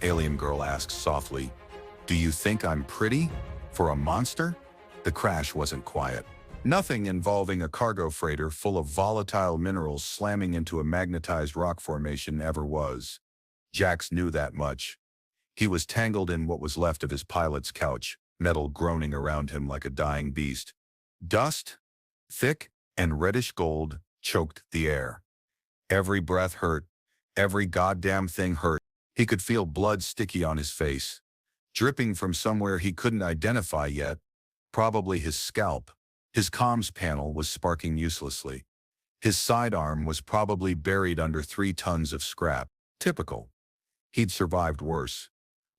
Alien girl asks softly. "Do you think I'm pretty? For a monster?" The crash wasn't quiet. Nothing involving a cargo freighter full of volatile minerals slamming into a magnetized rock formation ever was. Jax knew that much. He was tangled in what was left of his pilot's couch, metal groaning around him like a dying beast. Dust, thick and reddish gold, choked the air. Every breath hurt. Every goddamn thing hurt. He could feel blood sticky on his face, dripping from somewhere he couldn't identify yet, probably his scalp. His comms panel was sparking uselessly. His sidearm was probably buried under 3 tons of scrap. Typical. He'd survived worse,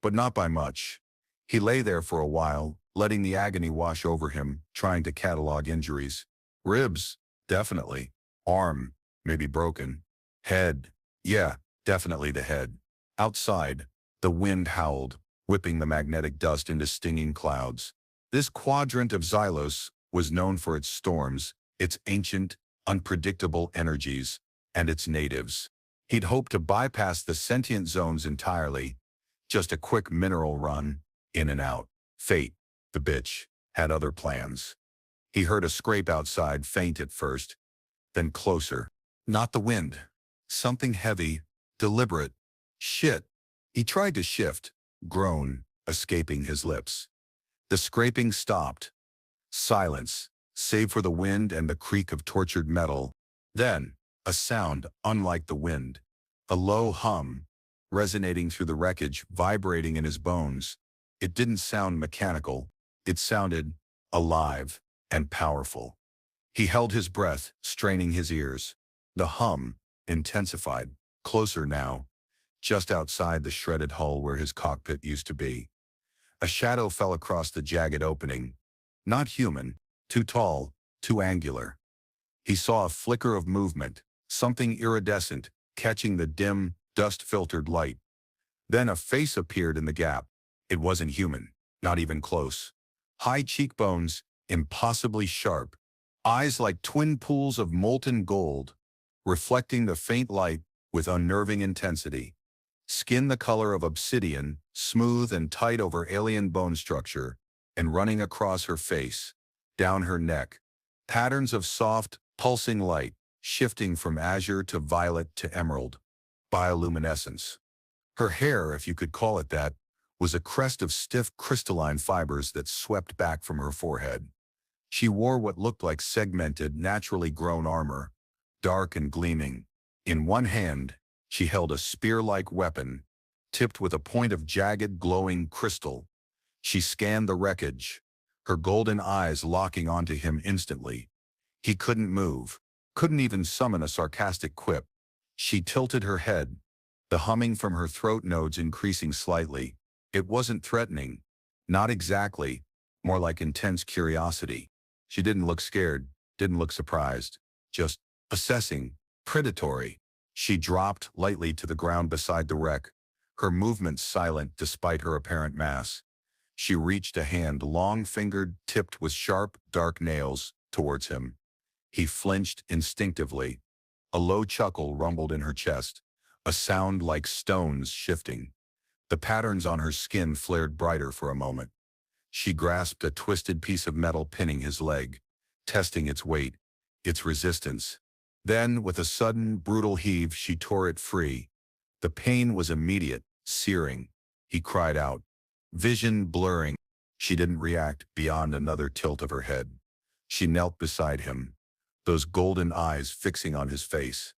but not by much. He lay there for a while, letting the agony wash over him, trying to catalog injuries. Ribs, definitely. Arm, maybe broken. Head, yeah, definitely the head. Outside, the wind howled, whipping the magnetic dust into stinging clouds. This quadrant of Xylos was known for its storms, its ancient, unpredictable energies, and its natives. He'd hoped to bypass the sentient zones entirely, just a quick mineral run, in and out. Fate, the bitch, had other plans. He heard a scrape outside, faint at first, then closer. Not the wind. Something heavy, deliberate. Shit. He tried to shift, groan, escaping his lips. The scraping stopped. Silence, save for the wind and the creak of tortured metal. Then, a sound unlike the wind. A low hum, resonating through the wreckage, vibrating in his bones. It didn't sound mechanical. It sounded alive and powerful. He held his breath, straining his ears. The hum intensified, closer now, just outside the shredded hull where his cockpit used to be. A shadow fell across the jagged opening. Not human, too tall, too angular. He saw a flicker of movement, something iridescent, catching the dim, dust-filtered light. Then a face appeared in the gap. It wasn't human, not even close. High cheekbones, impossibly sharp. Eyes like twin pools of molten gold, reflecting the faint light with unnerving intensity. Skin the color of obsidian, smooth and tight over alien bone structure, and running across her face, down her neck. Patterns of soft, pulsing light, shifting from azure to violet to emerald. Bioluminescence. Her hair, if you could call it that, was a crest of stiff crystalline fibers that swept back from her forehead. She wore what looked like segmented, naturally grown armor, dark and gleaming. In one hand, she held a spear-like weapon, tipped with a point of jagged, glowing crystal. She scanned the wreckage, her golden eyes locking onto him instantly. He couldn't move, couldn't even summon a sarcastic quip. She tilted her head, the humming from her throat nodes increasing slightly. It wasn't threatening, not exactly, more like intense curiosity. She didn't look scared, didn't look surprised, just assessing, predatory. She dropped lightly to the ground beside the wreck, her movements silent despite her apparent mass. She reached a hand, long-fingered, tipped with sharp, dark nails, towards him. He flinched instinctively. A low chuckle rumbled in her chest, a sound like stones shifting. The patterns on her skin flared brighter for a moment. She grasped a twisted piece of metal pinning his leg, testing its weight, its resistance. Then, with a sudden, brutal heave, she tore it free. The pain was immediate, searing. He cried out, vision blurring. She didn't react beyond another tilt of her head. She knelt beside him, those golden eyes fixing on his face.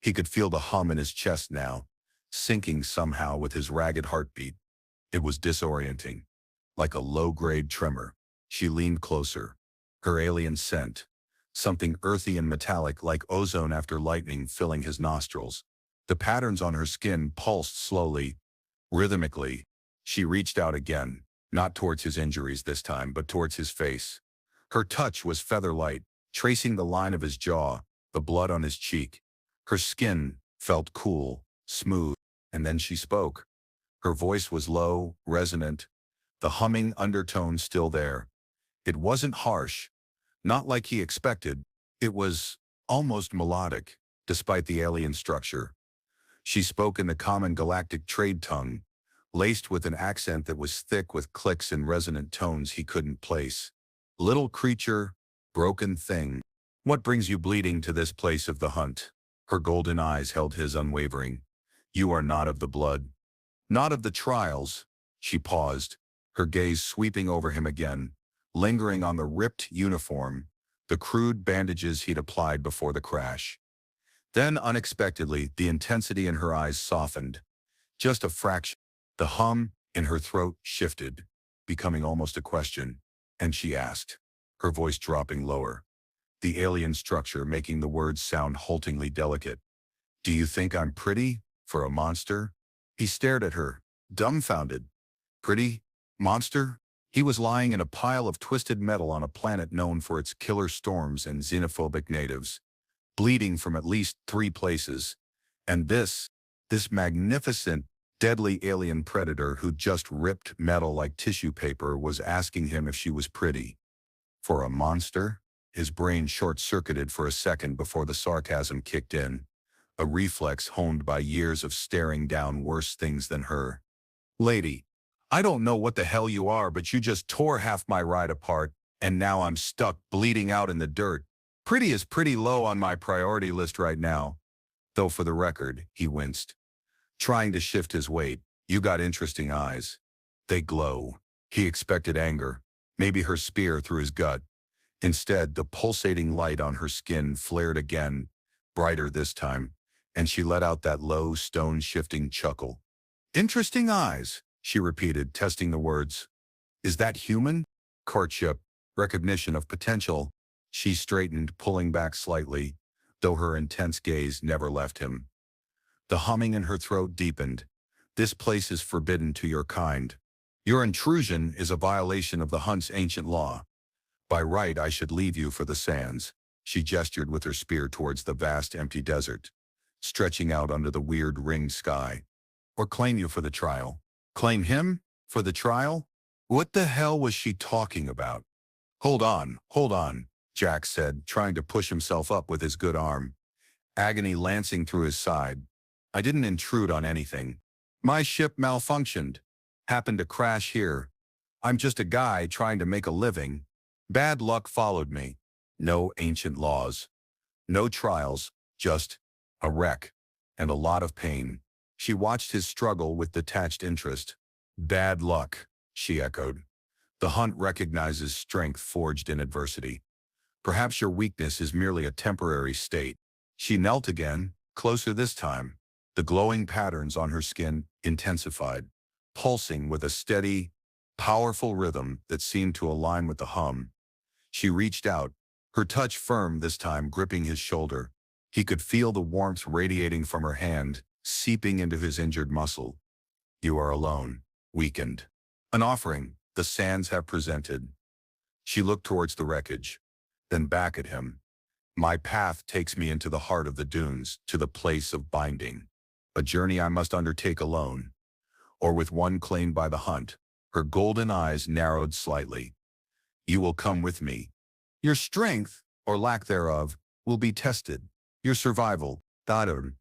He could feel the hum in his chest now, syncing somehow with his ragged heartbeat. It was disorienting, like a low-grade tremor. She leaned closer, her alien scent, something earthy and metallic like ozone after lightning filling his nostrils. The patterns on her skin pulsed slowly, rhythmically. She reached out again, not towards his injuries this time, but towards his face. Her touch was feather-light, tracing the line of his jaw, the blood on his cheek. Her skin felt cool, smooth, and then she spoke. Her voice was low, resonant, the humming undertone still there. It wasn't harsh, not like he expected. It was almost melodic, despite the alien structure. She spoke in the common galactic trade tongue, laced with an accent that was thick with clicks and resonant tones he couldn't place. Little creature, broken thing, what brings you bleeding to this place of the hunt? Her golden eyes held his unwavering. You are not of the blood. Not of the trials. She paused, her gaze sweeping over him again, lingering on the ripped uniform, the crude bandages he'd applied before the crash. Then, unexpectedly, the intensity in her eyes softened. Just a fraction. The hum in her throat shifted, becoming almost a question, and she asked, her voice dropping lower, the alien structure making the words sound haltingly delicate. Do you think I'm pretty for a monster? He stared at her, dumbfounded. Pretty? Monster? He was lying in a pile of twisted metal on a planet known for its killer storms and xenophobic natives, bleeding from at least 3 places. And this magnificent, deadly alien predator who just ripped metal like tissue paper was asking him if she was pretty. For a monster? His brain short-circuited for a second before the sarcasm kicked in, a reflex honed by years of staring down worse things than her. Lady, I don't know what the hell you are, but you just tore half my ride apart, and now I'm stuck bleeding out in the dirt. Pretty is pretty low on my priority list right now. Though for the record, he winced, trying to shift his weight. You got interesting eyes. They glow. He expected anger, maybe her spear through his gut. Instead, the pulsating light on her skin flared again, brighter this time, and she let out that low, stone-shifting chuckle. Interesting eyes, she repeated, testing the words. Is that human? Courtship, recognition of potential. She straightened, pulling back slightly, though her intense gaze never left him. The humming in her throat deepened. This place is forbidden to your kind. Your intrusion is a violation of the hunt's ancient law. By right, I should leave you for the sands. She gestured with her spear towards the vast empty desert, stretching out under the weird ringed sky. Or claim you for the trial. Claim him? For the trial? What the hell was she talking about? Hold on, Jack said, trying to push himself up with his good arm, agony lancing through his side. I didn't intrude on anything. My ship malfunctioned. Happened to crash here. I'm just a guy trying to make a living. Bad luck followed me. No ancient laws. No trials, just a wreck and a lot of pain. She watched his struggle with detached interest. Bad luck, she echoed. The hunt recognizes strength forged in adversity. Perhaps your weakness is merely a temporary state. She knelt again, closer this time. The glowing patterns on her skin intensified, pulsing with a steady, powerful rhythm that seemed to align with the hum. She reached out, her touch firm this time, gripping his shoulder. He could feel the warmth radiating from her hand, seeping into his injured muscle. You are alone, weakened. An offering the sands have presented. She looked towards the wreckage, then back at him. My path takes me into the heart of the dunes, to the place of binding. A journey I must undertake alone, or with one claimed by the hunt. Her golden eyes narrowed slightly. You will come with me. Your strength, or lack thereof, will be tested. Your survival, Dadum,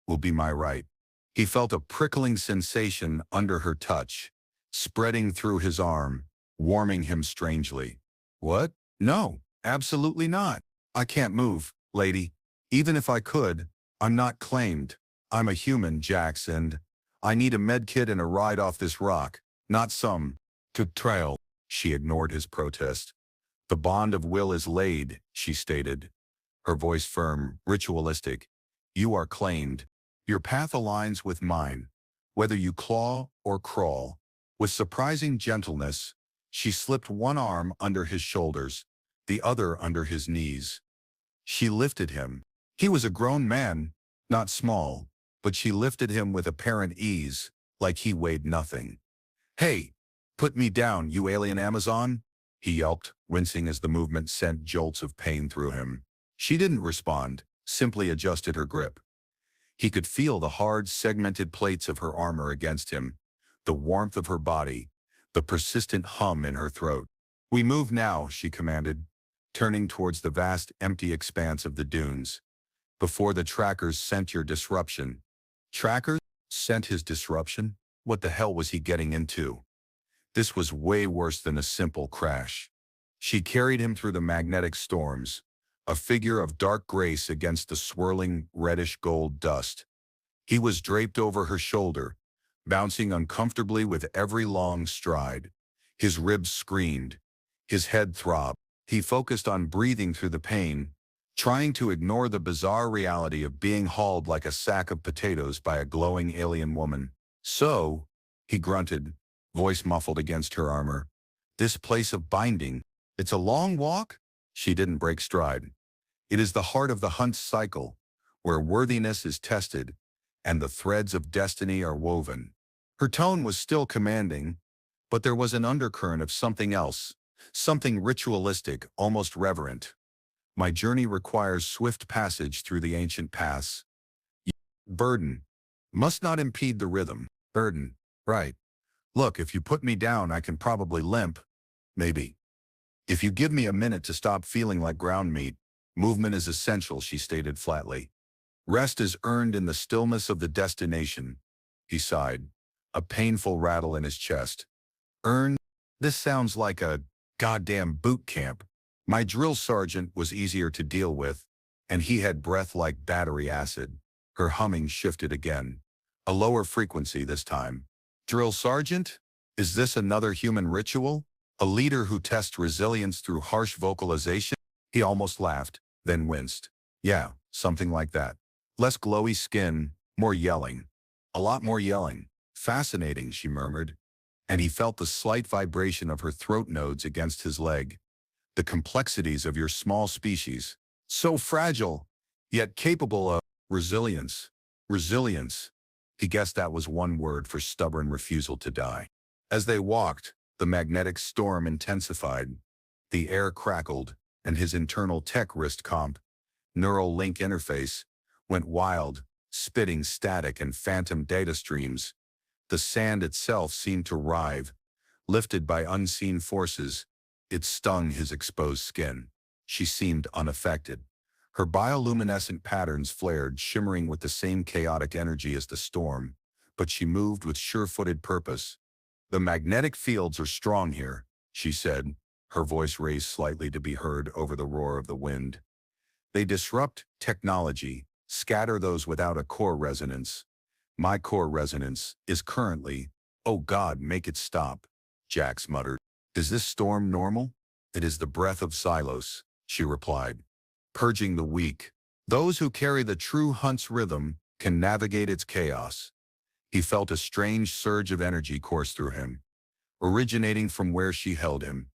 will be my right. He felt a prickling sensation under her touch, spreading through his arm, warming him strangely. What? No, absolutely not. I can't move, lady. Even if I could, I'm not claimed. I'm a human, Jax, and I need a medkit and a ride off this rock, not some trail. She ignored his protest. The bond of will is laid, she stated, her voice firm, ritualistic. You are claimed. Your path aligns with mine, whether you claw or crawl. With surprising gentleness, she slipped one arm under his shoulders, the other under his knees. She lifted him. He was a grown man, not small, but she lifted him with apparent ease, like he weighed nothing. Hey, put me down, you alien Amazon, he yelped, wincing as the movement sent jolts of pain through him. She didn't respond, simply adjusted her grip. He could feel the hard, segmented plates of her armor against him, the warmth of her body, the persistent hum in her throat. We move now, she commanded, turning towards the vast, empty expanse of the dunes. Before the trackers sent your disruption. Trackers sent his disruption? What the hell was he getting into? This was way worse than a simple crash. She carried him through the magnetic storms, a figure of dark grace against the swirling reddish-gold dust. He was draped over her shoulder, bouncing uncomfortably with every long stride. His ribs screamed. His head throbbed. He focused on breathing through the pain, trying to ignore the bizarre reality of being hauled like a sack of potatoes by a glowing alien woman. "So," he grunted, voice muffled against her armor, "this place of binding, it's a long walk?" She didn't break stride. "It is the heart of the hunt cycle, where worthiness is tested and the threads of destiny are woven." Her tone was still commanding, but there was an undercurrent of something else, something ritualistic, almost reverent. "My journey requires swift passage through the ancient paths. Burden must not impede the rhythm." Burden, right. "Look, if you put me down, I can probably limp. Maybe. If you give me a minute to stop feeling like ground meat." "Movement is essential," she stated flatly. "Rest is earned in the stillness of the destination." He sighed, a painful rattle in his chest. "Earned? This sounds like a goddamn boot camp." My drill sergeant was easier to deal with, and he had breath like battery acid. Her humming shifted again. A lower frequency this time. "Drill sergeant? Is this another human ritual? A leader who tests resilience through harsh vocalization?" He almost laughed, then winced. "Yeah, something like that. Less glowy skin, more yelling. A lot more yelling." "Fascinating," she murmured, and he felt the slight vibration of her throat nodes against his leg. "The complexities of your small species. So fragile, yet capable of resilience." Resilience. He guessed that was one word for stubborn refusal to die. As they walked, the magnetic storm intensified. The air crackled, and his internal tech wrist comp, neural link interface, went wild, spitting static and phantom data streams. The sand itself seemed to writhe, lifted by unseen forces. It stung his exposed skin. She seemed unaffected. Her bioluminescent patterns flared, shimmering with the same chaotic energy as the storm, but she moved with sure-footed purpose. "The magnetic fields are strong here," she said, her voice raised slightly to be heard over the roar of the wind. "They disrupt technology, scatter those without a core resonance. My core resonance is currently—" "Oh God, make it stop," Jax muttered. "Is this storm normal?" "It is the breath of Silos," she replied, "purging the weak. Those who carry the true hunt's rhythm can navigate its chaos." He felt a strange surge of energy course through him, originating from where she held him.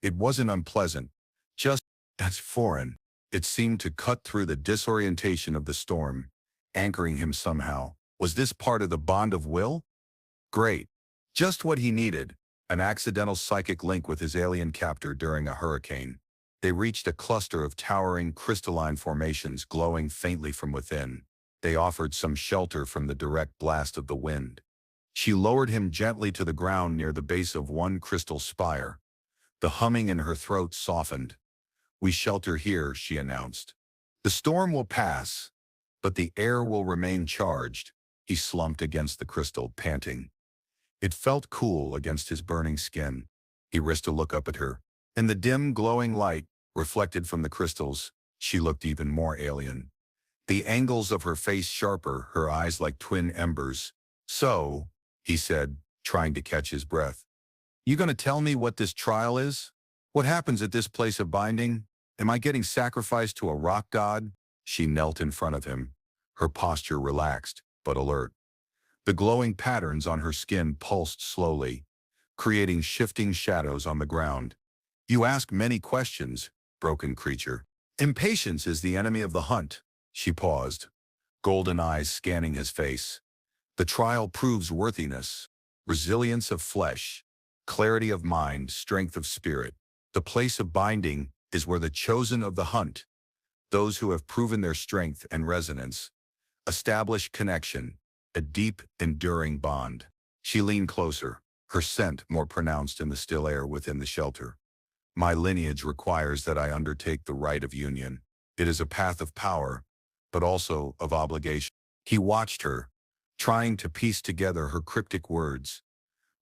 It wasn't unpleasant, just as foreign. It seemed to cut through the disorientation of the storm, anchoring him somehow. Was this part of the bond of will? Great. Just what he needed, an accidental psychic link with his alien captor during a hurricane. They reached a cluster of towering crystalline formations glowing faintly from within. They offered some shelter from the direct blast of the wind. She lowered him gently to the ground near the base of one crystal spire. The humming in her throat softened. "We shelter here," she announced. "The storm will pass, but the air will remain charged." He slumped against the crystal, panting. It felt cool against his burning skin. He risked a look up at her. In the dim, glowing light, reflected from the crystals, she looked even more alien. The angles of her face sharper, her eyes like twin embers. "So," he said, trying to catch his breath, "you gonna tell me what this trial is? What happens at this place of binding? Am I getting sacrificed to a rock god?" She knelt in front of him, her posture relaxed, but alert. The glowing patterns on her skin pulsed slowly, creating shifting shadows on the ground. "You ask many questions, broken creature. Impatience is the enemy of the hunt." She paused, golden eyes scanning his face. "The trial proves worthiness, resilience of flesh, clarity of mind, strength of spirit. The place of binding is where the chosen of the hunt, those who have proven their strength and resonance, establish connection, a deep, enduring bond." She leaned closer, her scent more pronounced in the still air within the shelter. "My lineage requires that I undertake the rite of union. It is a path of power, but also of obligation." He watched her, trying to piece together her cryptic words.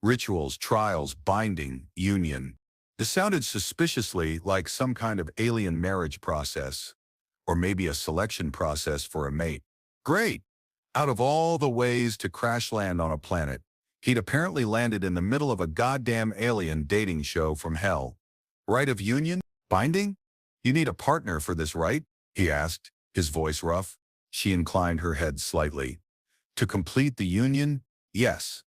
Rituals, trials, binding, union. This sounded suspiciously like some kind of alien marriage process, or maybe a selection process for a mate. Great! Out of all the ways to crash land on a planet, he'd apparently landed in the middle of a goddamn alien dating show from hell. Rite of union? Binding? You need a partner for this, right? He asked, his voice rough. She inclined her head slightly. To complete the union? Yes.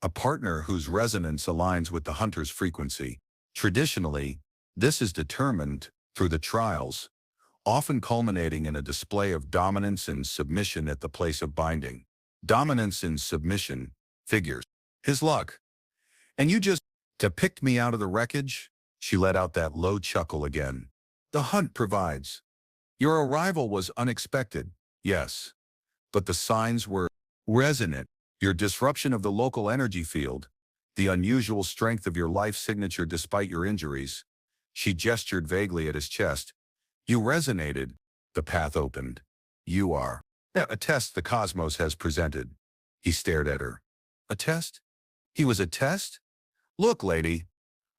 A partner whose resonance aligns with the hunter's frequency. Traditionally, this is determined through the trials, often culminating in a display of dominance and submission at the place of binding. Dominance and submission figures. His luck. And you just picked me out of the wreckage? She let out that low chuckle again. The hunt provides. Your arrival was unexpected, yes. But the signs were resonant. Your disruption of the local energy field, the unusual strength of your life signature despite your injuries. She gestured vaguely at his chest. You resonated. The path opened. You are a test the cosmos has presented. He stared at her. A test? He was a test? Look, lady,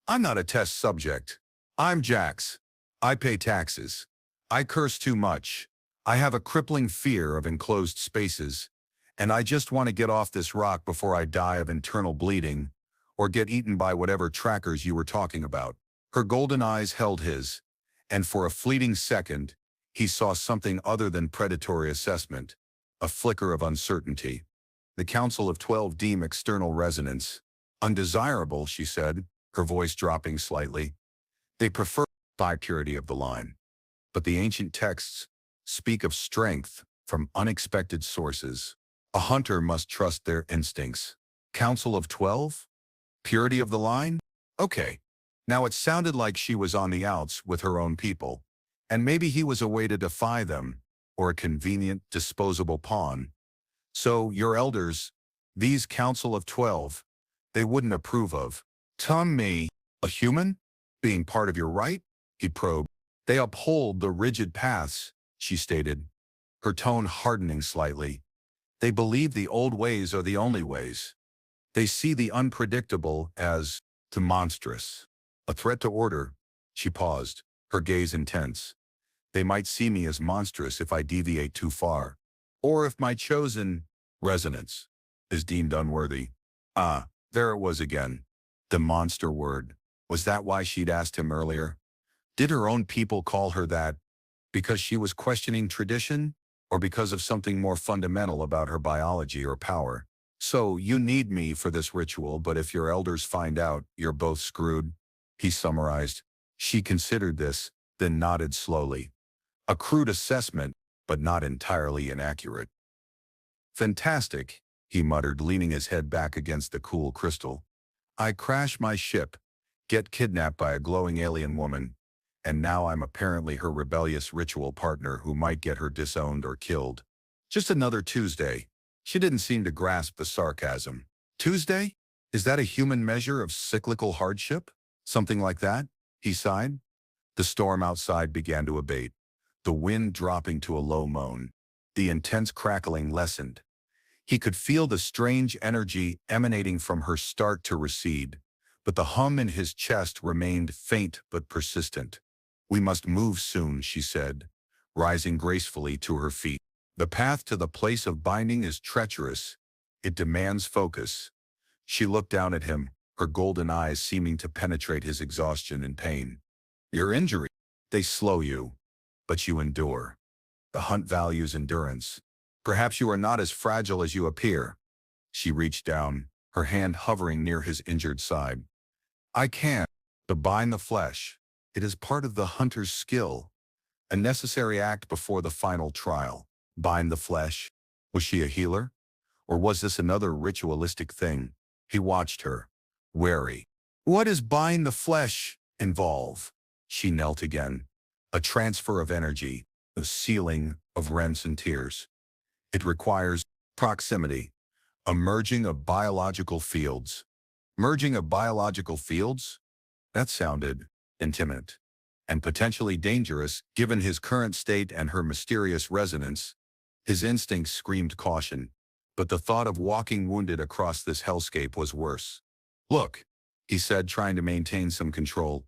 I'm not a test subject. I'm Jax. I pay taxes. I curse too much. I have a crippling fear of enclosed spaces, and I just want to get off this rock before I die of internal bleeding or get eaten by whatever trackers you were talking about. Her golden eyes held his, and for a fleeting second, he saw something other than predatory assessment, a flicker of uncertainty. The Council of 12 deem external resonance undesirable, she said, her voice dropping slightly. They prefer by purity of the line. But the ancient texts speak of strength from unexpected sources. A hunter must trust their instincts. Council of 12? Purity of the line? Okay. Now it sounded like she was on the outs with her own people, and maybe he was a way to defy them, or a convenient, disposable pawn. So, your elders, these Council of 12, they wouldn't approve of. Me, a human, being part of your right? He probed. They uphold the rigid paths, she stated, her tone hardening slightly. They believe the old ways are the only ways. They see the unpredictable as the monstrous. A threat to order. She paused, her gaze intense. They might see me as monstrous if I deviate too far, or if my chosen resonance is deemed unworthy. There it was again. The monster word. Was that why she'd asked him earlier? Did her own people call her that because she was questioning tradition, or because of something more fundamental about her biology or power? So, you need me for this ritual, but if your elders find out, you're both screwed, he summarized. She considered this, then nodded slowly. A crude assessment, but not entirely inaccurate. Fantastic, he muttered, leaning his head back against the cool crystal. I crash my ship, get kidnapped by a glowing alien woman, and now I'm apparently her rebellious ritual partner who might get her disowned or killed. Just another Tuesday. She didn't seem to grasp the sarcasm. Tuesday? Is that a human measure of cyclical hardship? Something like that? He sighed. The storm outside began to abate, the wind dropping to a low moan. The intense crackling lessened. He could feel the strange energy emanating from her start to recede, but the hum in his chest remained faint but persistent. We must move soon, she said, rising gracefully to her feet. The path to the place of binding is treacherous. It demands focus. She looked down at him, her golden eyes seeming to penetrate his exhaustion and pain. Your injury, they slow you, but you endure. The hunt values endurance. Perhaps you are not as fragile as you appear. She reached down, her hand hovering near his injured side. I can't. To bind the flesh. It is part of the hunter's skill, a necessary act before the final trial. Bind the flesh. Was she a healer? Or was this another ritualistic thing? He watched her, wary. What does bind the flesh involve? She knelt again. A transfer of energy, a sealing of rents and tears. It requires proximity, a merging of biological fields. Merging of biological fields? That sounded intimate and potentially dangerous given his current state and her mysterious resonance. His instincts screamed caution. But the thought of walking wounded across this hellscape was worse. Look, he said, trying to maintain some control.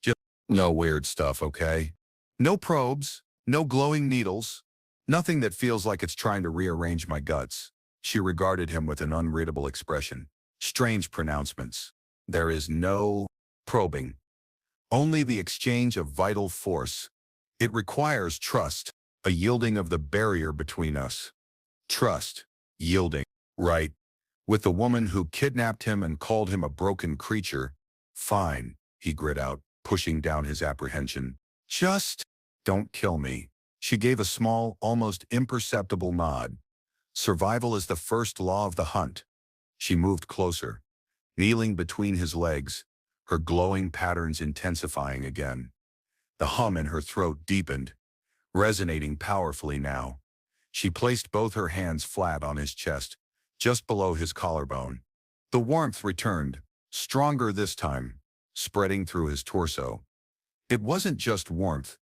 Just no weird stuff, okay? No probes, no glowing needles, nothing that feels like it's trying to rearrange my guts. She regarded him with an unreadable expression. Strange pronouncements. There is no probing. Only the exchange of vital force. It requires trust, a yielding of the barrier between us. Trust, yielding, right? With the woman who kidnapped him and called him a broken creature. Fine, he grit out, pushing down his apprehension. Just don't kill me. She gave a small, almost imperceptible nod. Survival is the first law of the hunt. She moved closer, kneeling between his legs, her glowing patterns intensifying again. The hum in her throat deepened, resonating powerfully now. She placed both her hands flat on his chest, just below his collarbone. The warmth returned, stronger this time, spreading through his torso. It wasn't just warmth.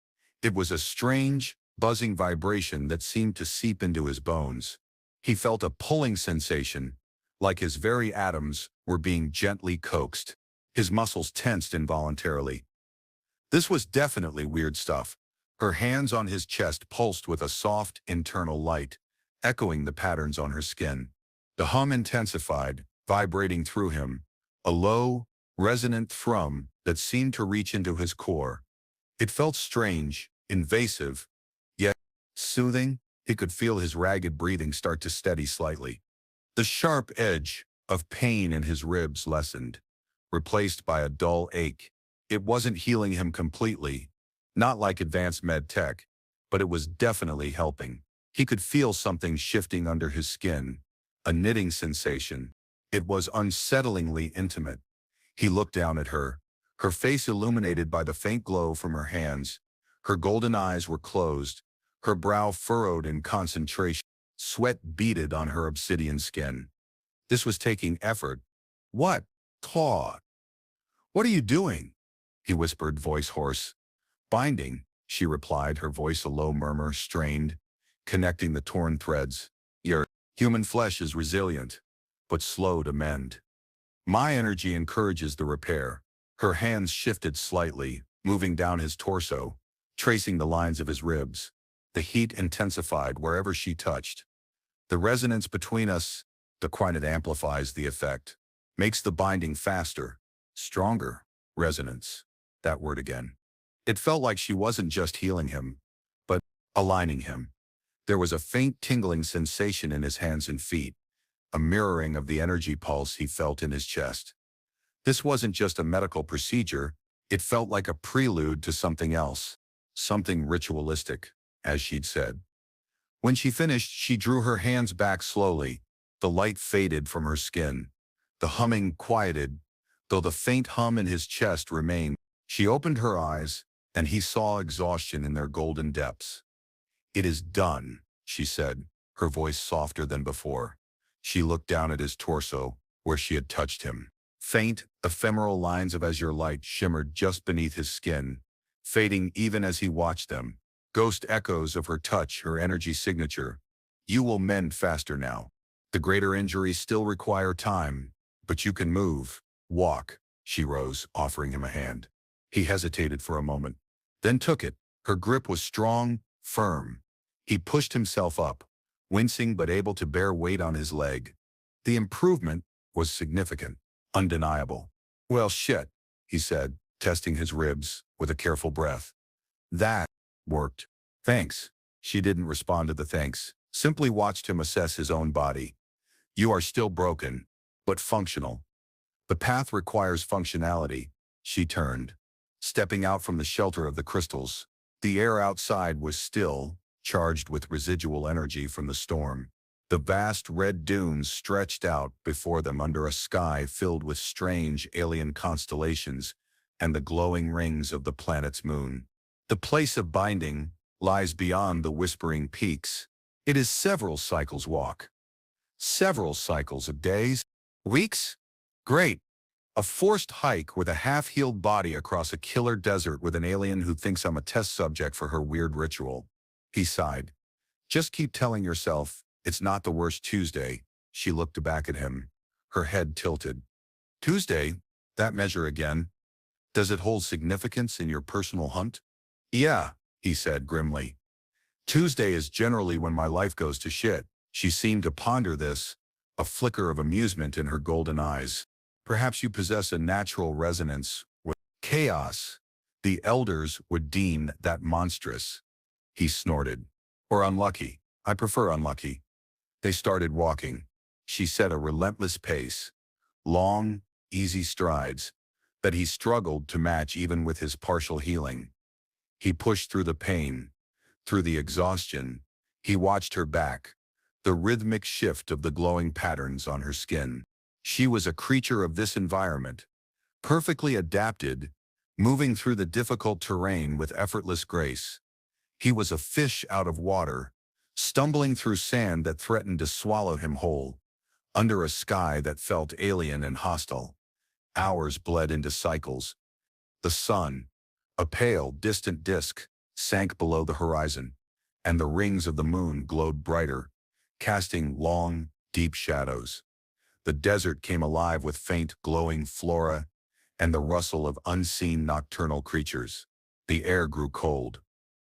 It was a strange, buzzing vibration that seemed to seep into his bones. He felt a pulling sensation, like his very atoms were being gently coaxed. His muscles tensed involuntarily. This was definitely weird stuff. Her hands on his chest pulsed with a soft, internal light, echoing the patterns on her skin. The hum intensified, vibrating through him, a low, resonant thrum that seemed to reach into his core. It felt strange, invasive, yet soothing. He could feel his ragged breathing start to steady slightly. The sharp edge of pain in his ribs lessened, replaced by a dull ache. It wasn't healing him completely, not like advanced med tech, but it was definitely helping. He could feel something shifting under his skin, a knitting sensation. It was unsettlingly intimate. He looked down at her face illuminated by the faint glow from her hands. Her golden eyes were closed, her brow furrowed in concentration. Sweat beaded on her obsidian skin. This was taking effort. What? Claw. What are you doing? He whispered, voice hoarse. Binding, she replied, her voice a low murmur, strained, connecting the torn threads. Your human flesh is resilient, but slow to mend. My energy encourages the repair. Her hands shifted slightly, moving down his torso, tracing the lines of his ribs. The heat intensified wherever she touched. The resonance between us, the quiet amplifies the effect, makes the binding faster, stronger. Resonance. That word again. It felt like she wasn't just healing him, but aligning him. There was a faint tingling sensation in his hands and feet, a mirroring of the energy pulse he felt in his chest. This wasn't just a medical procedure, it felt like a prelude to something else, something ritualistic, as she'd said. When she finished, she drew her hands back slowly. The light faded from her skin. The humming quieted, though the faint hum in his chest remained. She opened her eyes, and he saw exhaustion in their golden depths. It is done, she said, her voice softer than before. She looked down at his torso, where she had touched him. Faint, ephemeral lines of azure light shimmered just beneath his skin, fading even as he watched them. Ghost echoes of her touch, her energy signature. You will mend faster now. The greater injuries still require time, but you can move, walk. She rose, offering him a hand. He hesitated for a moment, then took it. Her grip was strong, firm. He pushed himself up, wincing but able to bear weight on his leg. The improvement was significant, undeniable. Well, shit, he said, testing his ribs with a careful breath. That worked. Thanks. She didn't respond to the thanks, simply watched him assess his own body. You are still broken, but functional. The path requires functionality. She turned, stepping out from the shelter of the crystals. The air outside was still, charged with residual energy from the storm. The vast red dunes stretched out before them under a sky filled with strange alien constellations and the glowing rings of the planet's moon. The place of binding lies beyond the whispering peaks. It is several cycles walk. Several cycles of days, weeks. Great. A forced hike with a half-healed body across a killer desert with an alien who thinks I'm a test subject for her weird ritual. He sighed. Just keep telling yourself, It's not the worst Tuesday. She looked back at him, her head tilted. Tuesday? That measure again? Does it hold significance in your personal hunt? Yeah, he said grimly. Tuesday is generally when my life goes to shit. She seemed to ponder this, a flicker of amusement in her golden eyes. Perhaps you possess a natural resonance with chaos. The elders would deem that monstrous. He snorted. Or unlucky. I prefer unlucky. They started walking. She set a relentless pace. Long, easy strides that he struggled to match even with his partial healing. He pushed through the pain, through the exhaustion. He watched her back, the rhythmic shift of the glowing patterns on her skin. She was a creature of this environment, perfectly adapted, moving through the difficult terrain with effortless grace. He was a fish out of water, stumbling through sand that threatened to swallow him whole, under a sky that felt alien and hostile. Hours bled into cycles. The sun, a pale, distant disk, sank below the horizon, and the rings of the moon glowed brighter, casting long, deep shadows. The desert came alive with faint, glowing flora and the rustle of unseen nocturnal creatures. The air grew cold.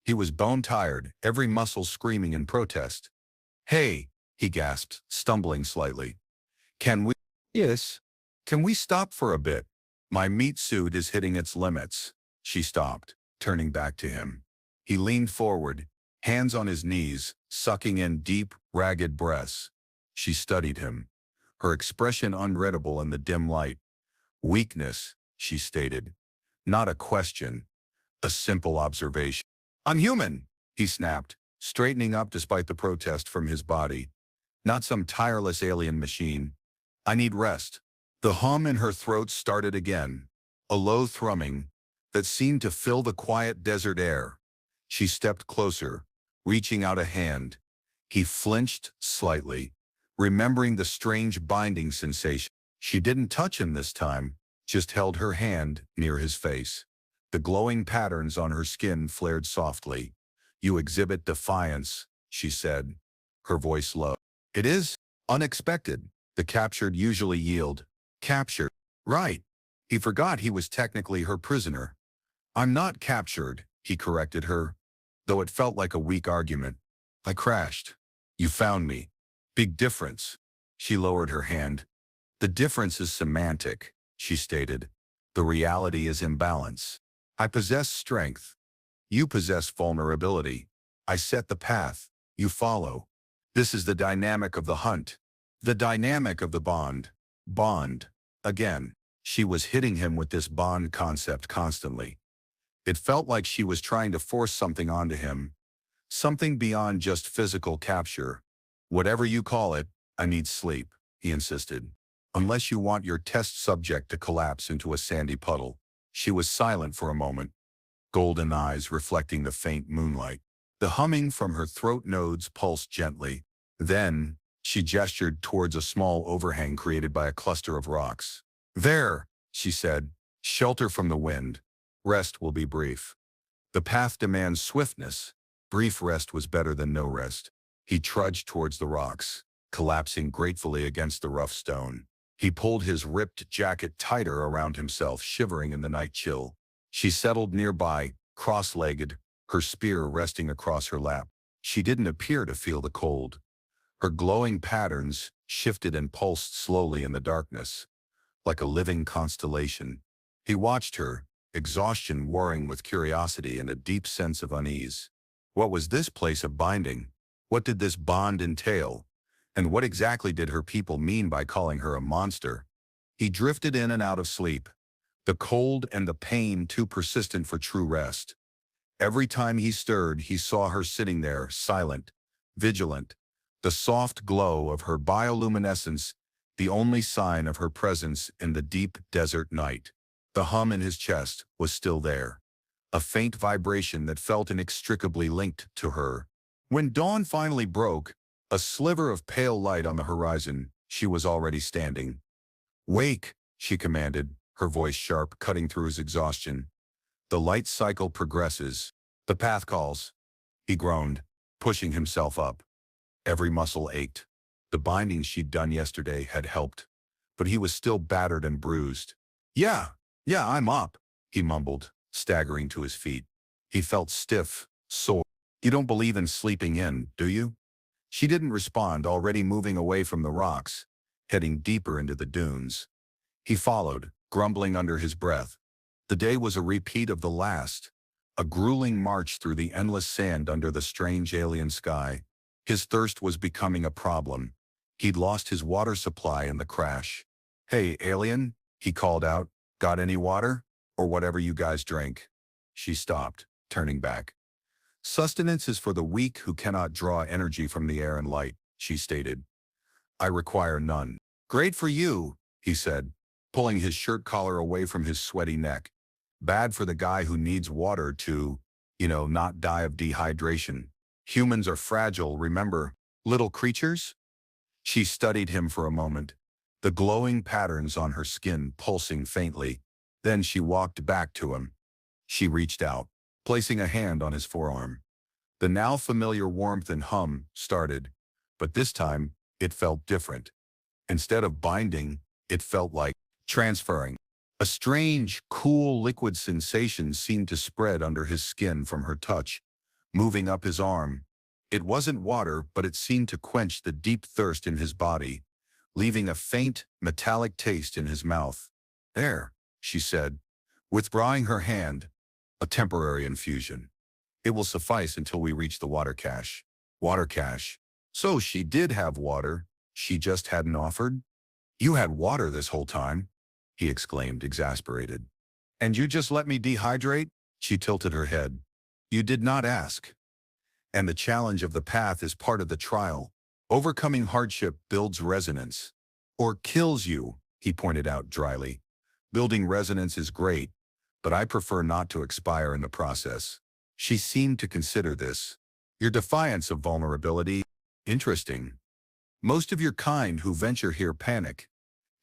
He was bone-tired, every muscle screaming in protest. Hey, he gasped, stumbling slightly. Can we? Yes. Can we stop for a bit? My meat suit is hitting its limits. She stopped, turning back to him. He leaned forward, hands on his knees, sucking in deep, ragged breaths. She studied him, her expression unreadable in the dim light. Weakness, she stated. Not a question, a simple observation. I'm human, he snapped, straightening up despite the protest from his body. Not some tireless alien machine. I need rest. The hum in her throat started again, a low thrumming that seemed to fill the quiet desert air. She stepped closer, reaching out a hand. He flinched slightly, remembering the strange binding sensation. She didn't touch him this time, just held her hand near his face. The glowing patterns on her skin flared softly. You exhibit defiance, she said, her voice low. It is unexpected. The captured usually yield. Captured. Right. He forgot he was technically her prisoner. I'm not captured, he corrected her, though it felt like a weak argument. I crashed. You found me. Big difference. She lowered her hand. The difference is semantic, she stated. The reality is imbalance. I possess strength. You possess vulnerability. I set the path. You follow. This is the dynamic of the hunt. The dynamic of the bond. Bond. Again, she was hitting him with this bond concept constantly. It felt like she was trying to force something onto him. Something beyond just physical capture. Whatever you call it, I need sleep, he insisted. Unless you want your test subject to collapse into a sandy puddle. She was silent for a moment, golden eyes reflecting the faint moonlight. The humming from her throat nodes pulsed gently. Then, she gestured towards a small overhang created by a cluster of rocks. There, she said, shelter from the wind. Rest will be brief. The path demands swiftness. Brief rest was better than no rest. He trudged towards the rocks, collapsing gratefully against the rough stone. He pulled his ripped jacket tighter around himself, shivering in the night chill. She settled nearby, cross-legged, her spear resting across her lap. She didn't appear to feel the cold. Her glowing patterns shifted and pulsed slowly in the darkness, like a living constellation. He watched her, exhaustion warring with curiosity and a deep sense of unease. What was this place of binding? What did this bond entail? And what exactly did her people mean by calling her a monster? He drifted in and out of sleep, the cold and the pain too persistent for true rest. Every time he stirred, he saw her sitting there, silent, vigilant, the soft glow of her bioluminescence, the only sign of her presence in the deep desert night. The hum in his chest was still there, a faint vibration that felt inextricably linked to her. When dawn finally broke, a sliver of pale light on the horizon, she was already standing. Wake, she commanded, her voice sharp, cutting through his exhaustion. The light cycle progresses. The path calls. He groaned, pushing himself up. Every muscle ached. The binding she'd done yesterday had helped, but he was still battered and bruised. Yeah, yeah, I'm up, he mumbled, staggering to his feet. He felt stiff, sore. You don't believe in sleeping in, do you? She didn't respond, already moving away from the rocks, heading deeper into the dunes. He followed, grumbling under his breath. The day was a repeat of the last, a grueling march through the endless sand under the strange alien sky. His thirst was becoming a problem. He'd lost his water supply in the crash. Hey, alien, he called out, got any water? Or whatever you guys drink. She stopped, turning back. Sustenance is for the weak who cannot draw energy from the air and light, she stated. I require none. Great for you, he said, pulling his shirt collar away from his sweaty neck. Bad for the guy who needs water to, not die of dehydration. Humans are fragile, remember, little creatures? She studied him for a moment, the glowing patterns on her skin pulsing faintly. Then she walked back to him. She reached out, placing a hand on his forearm. The now familiar warmth and hum started, but this time it felt different. Instead of binding, it felt like transferring. A strange, cool liquid sensation seemed to spread under his skin from her touch, moving up his arm. It wasn't water, but it seemed to quench the deep thirst in his body, leaving a faint, metallic taste in his mouth. There, she said, withdrawing her hand, a temporary infusion. It will suffice until we reach the water cache. Water cache. So she did have water, she just hadn't offered? You had water this whole time, he exclaimed, exasperated. And you just let me dehydrate? She tilted her head. You did not ask. And the challenge of the path is part of the trial. Overcoming hardship builds resonance. Or kills you, he pointed out dryly. Building resonance is great, but I prefer not to expire in the process. She seemed to consider this. Your defiance of vulnerability, interesting. Most of your kind who venture here panic.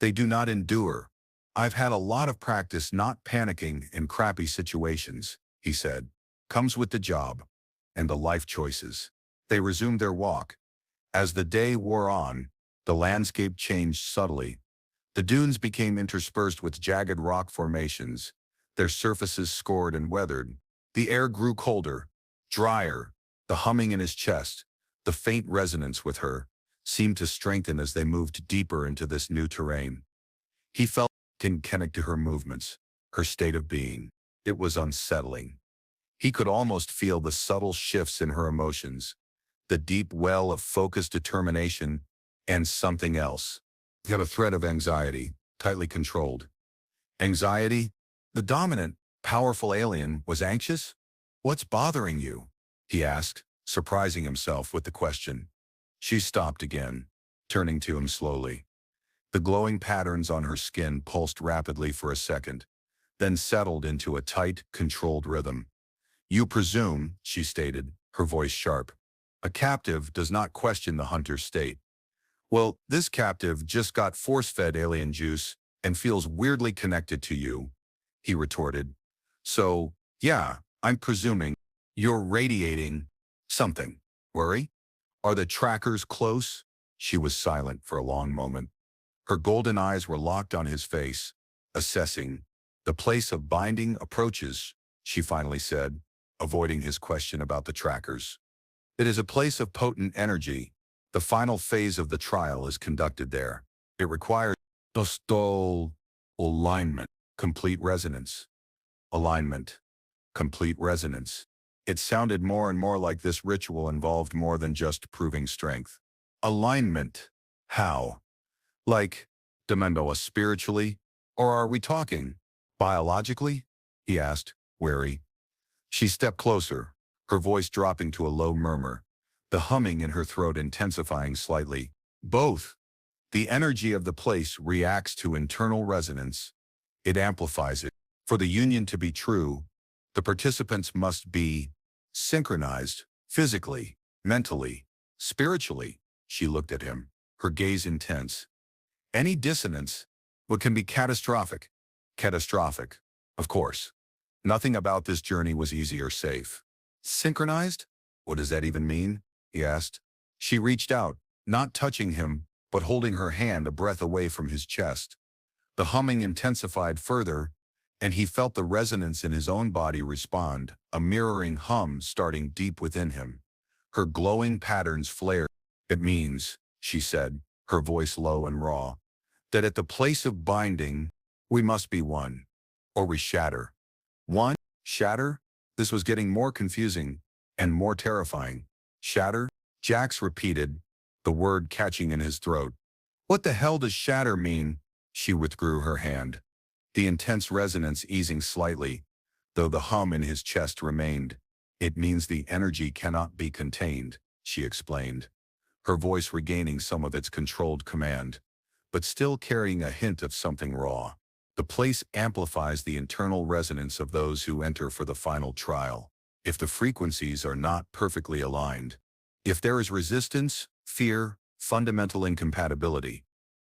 They do not endure. I've had a lot of practice not panicking in crappy situations, he said. Comes with the job. And the life choices. They resumed their walk. As the day wore on, the landscape changed subtly. The dunes became interspersed with jagged rock formations, their surfaces scored and weathered. The air grew colder, drier. The humming in his chest, the faint resonance with her, seemed to strengthen as they moved deeper into this new terrain. He felt connected to her movements, her state of being. It was unsettling. He could almost feel the subtle shifts in her emotions, the deep well of focused determination, and something else. He had a thread of anxiety, tightly controlled. Anxiety? The dominant, powerful alien was anxious? What's bothering you? He asked, surprising himself with the question. She stopped again, turning to him slowly. The glowing patterns on her skin pulsed rapidly for a second, then settled into a tight, controlled rhythm. You presume, she stated, her voice sharp. A captive does not question the hunter's state. Well, this captive just got force-fed alien juice and feels weirdly connected to you, he retorted. So, yeah, I'm presuming you're radiating something. Worry? Are the trackers close? She was silent for a long moment. Her golden eyes were locked on his face, assessing. The place of binding approaches, she finally said, avoiding his question about the trackers. It is a place of potent energy. The final phase of the trial is conducted there. It requires hostile alignment, complete resonance. Alignment, complete resonance. It sounded more and more like this ritual involved more than just proving strength. Alignment. How? Like, Demendoa spiritually? Or are we talking biologically? He asked, wary. She stepped closer, her voice dropping to a low murmur, the humming in her throat intensifying slightly. Both. The energy of the place reacts to internal resonance. It amplifies it. For the union to be true, the participants must be synchronized, physically, mentally, spiritually. She looked at him, her gaze intense. Any dissonance, what can be catastrophic? Catastrophic, of course. Nothing about this journey was easy or safe. Synchronized? What does that even mean? He asked. She reached out, not touching him, but holding her hand a breath away from his chest. The humming intensified further, and he felt the resonance in his own body respond, a mirroring hum starting deep within him. Her glowing patterns flared. "It means," she said, her voice low and raw, "that at the place of binding, we must be one, or we shatter." One? Shatter? This was getting more confusing and more terrifying. Shatter? Jax repeated, the word catching in his throat. "What the hell does shatter mean?" She withdrew her hand, the intense resonance easing slightly, though the hum in his chest remained. "It means the energy cannot be contained," she explained, her voice regaining some of its controlled command, but still carrying a hint of something raw. "The place amplifies the internal resonance of those who enter for the final trial. If the frequencies are not perfectly aligned, if there is resistance, fear, fundamental incompatibility,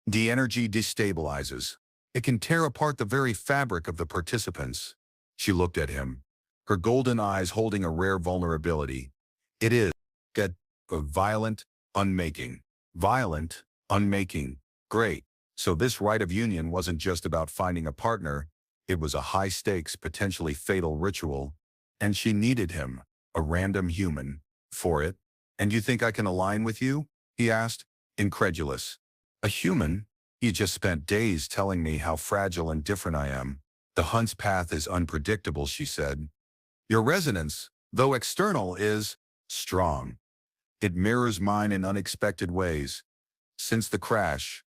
the energy destabilizes. It can tear apart the very fabric of the participants." She looked at him, her golden eyes holding a rare vulnerability. "It is a violent unmaking." Violent unmaking. Great. So this rite of union wasn't just about finding a partner, it was a high-stakes, potentially fatal ritual, and she needed him, a random human, for it. "And you think I can align with you?" he asked, incredulous. "A human? You just spent days telling me how fragile and different I am." "The hunt's path is unpredictable," she said. "Your resonance, though external, is strong. It mirrors mine in unexpected ways. Since the crash,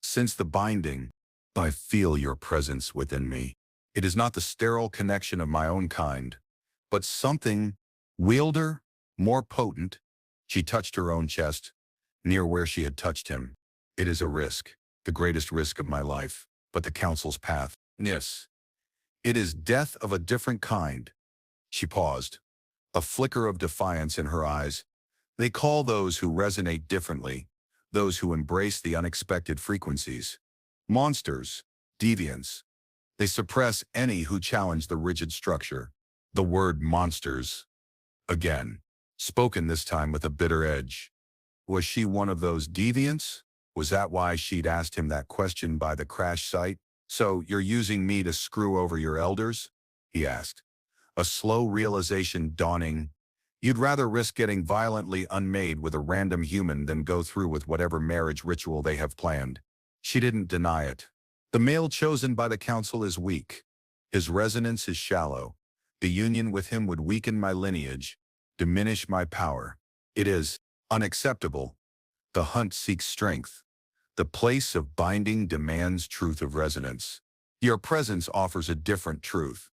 since the binding, I feel your presence within me. It is not the sterile connection of my own kind, but something wilder, more potent." She touched her own chest, near where she had touched him. "It is a risk, the greatest risk of my life, but the council's path. Yes. It is death of a different kind." She paused, a flicker of defiance in her eyes. "They call those who resonate differently, those who embrace the unexpected frequencies, monsters, deviants. They suppress any who challenge the rigid structure." The word monsters. Again, spoken this time with a bitter edge. Was she one of those deviants? Was that why she'd asked him that question by the crash site? "So you're using me to screw over your elders?" he asked, a slow realization dawning. You'd rather risk getting violently unmade with a random human than go through with whatever marriage ritual they have planned. She didn't deny it. "The male chosen by the council is weak. His resonance is shallow. The union with him would weaken my lineage, diminish my power. It is unacceptable. The hunt seeks strength. The place of binding demands truth of resonance. Your presence offers a different truth."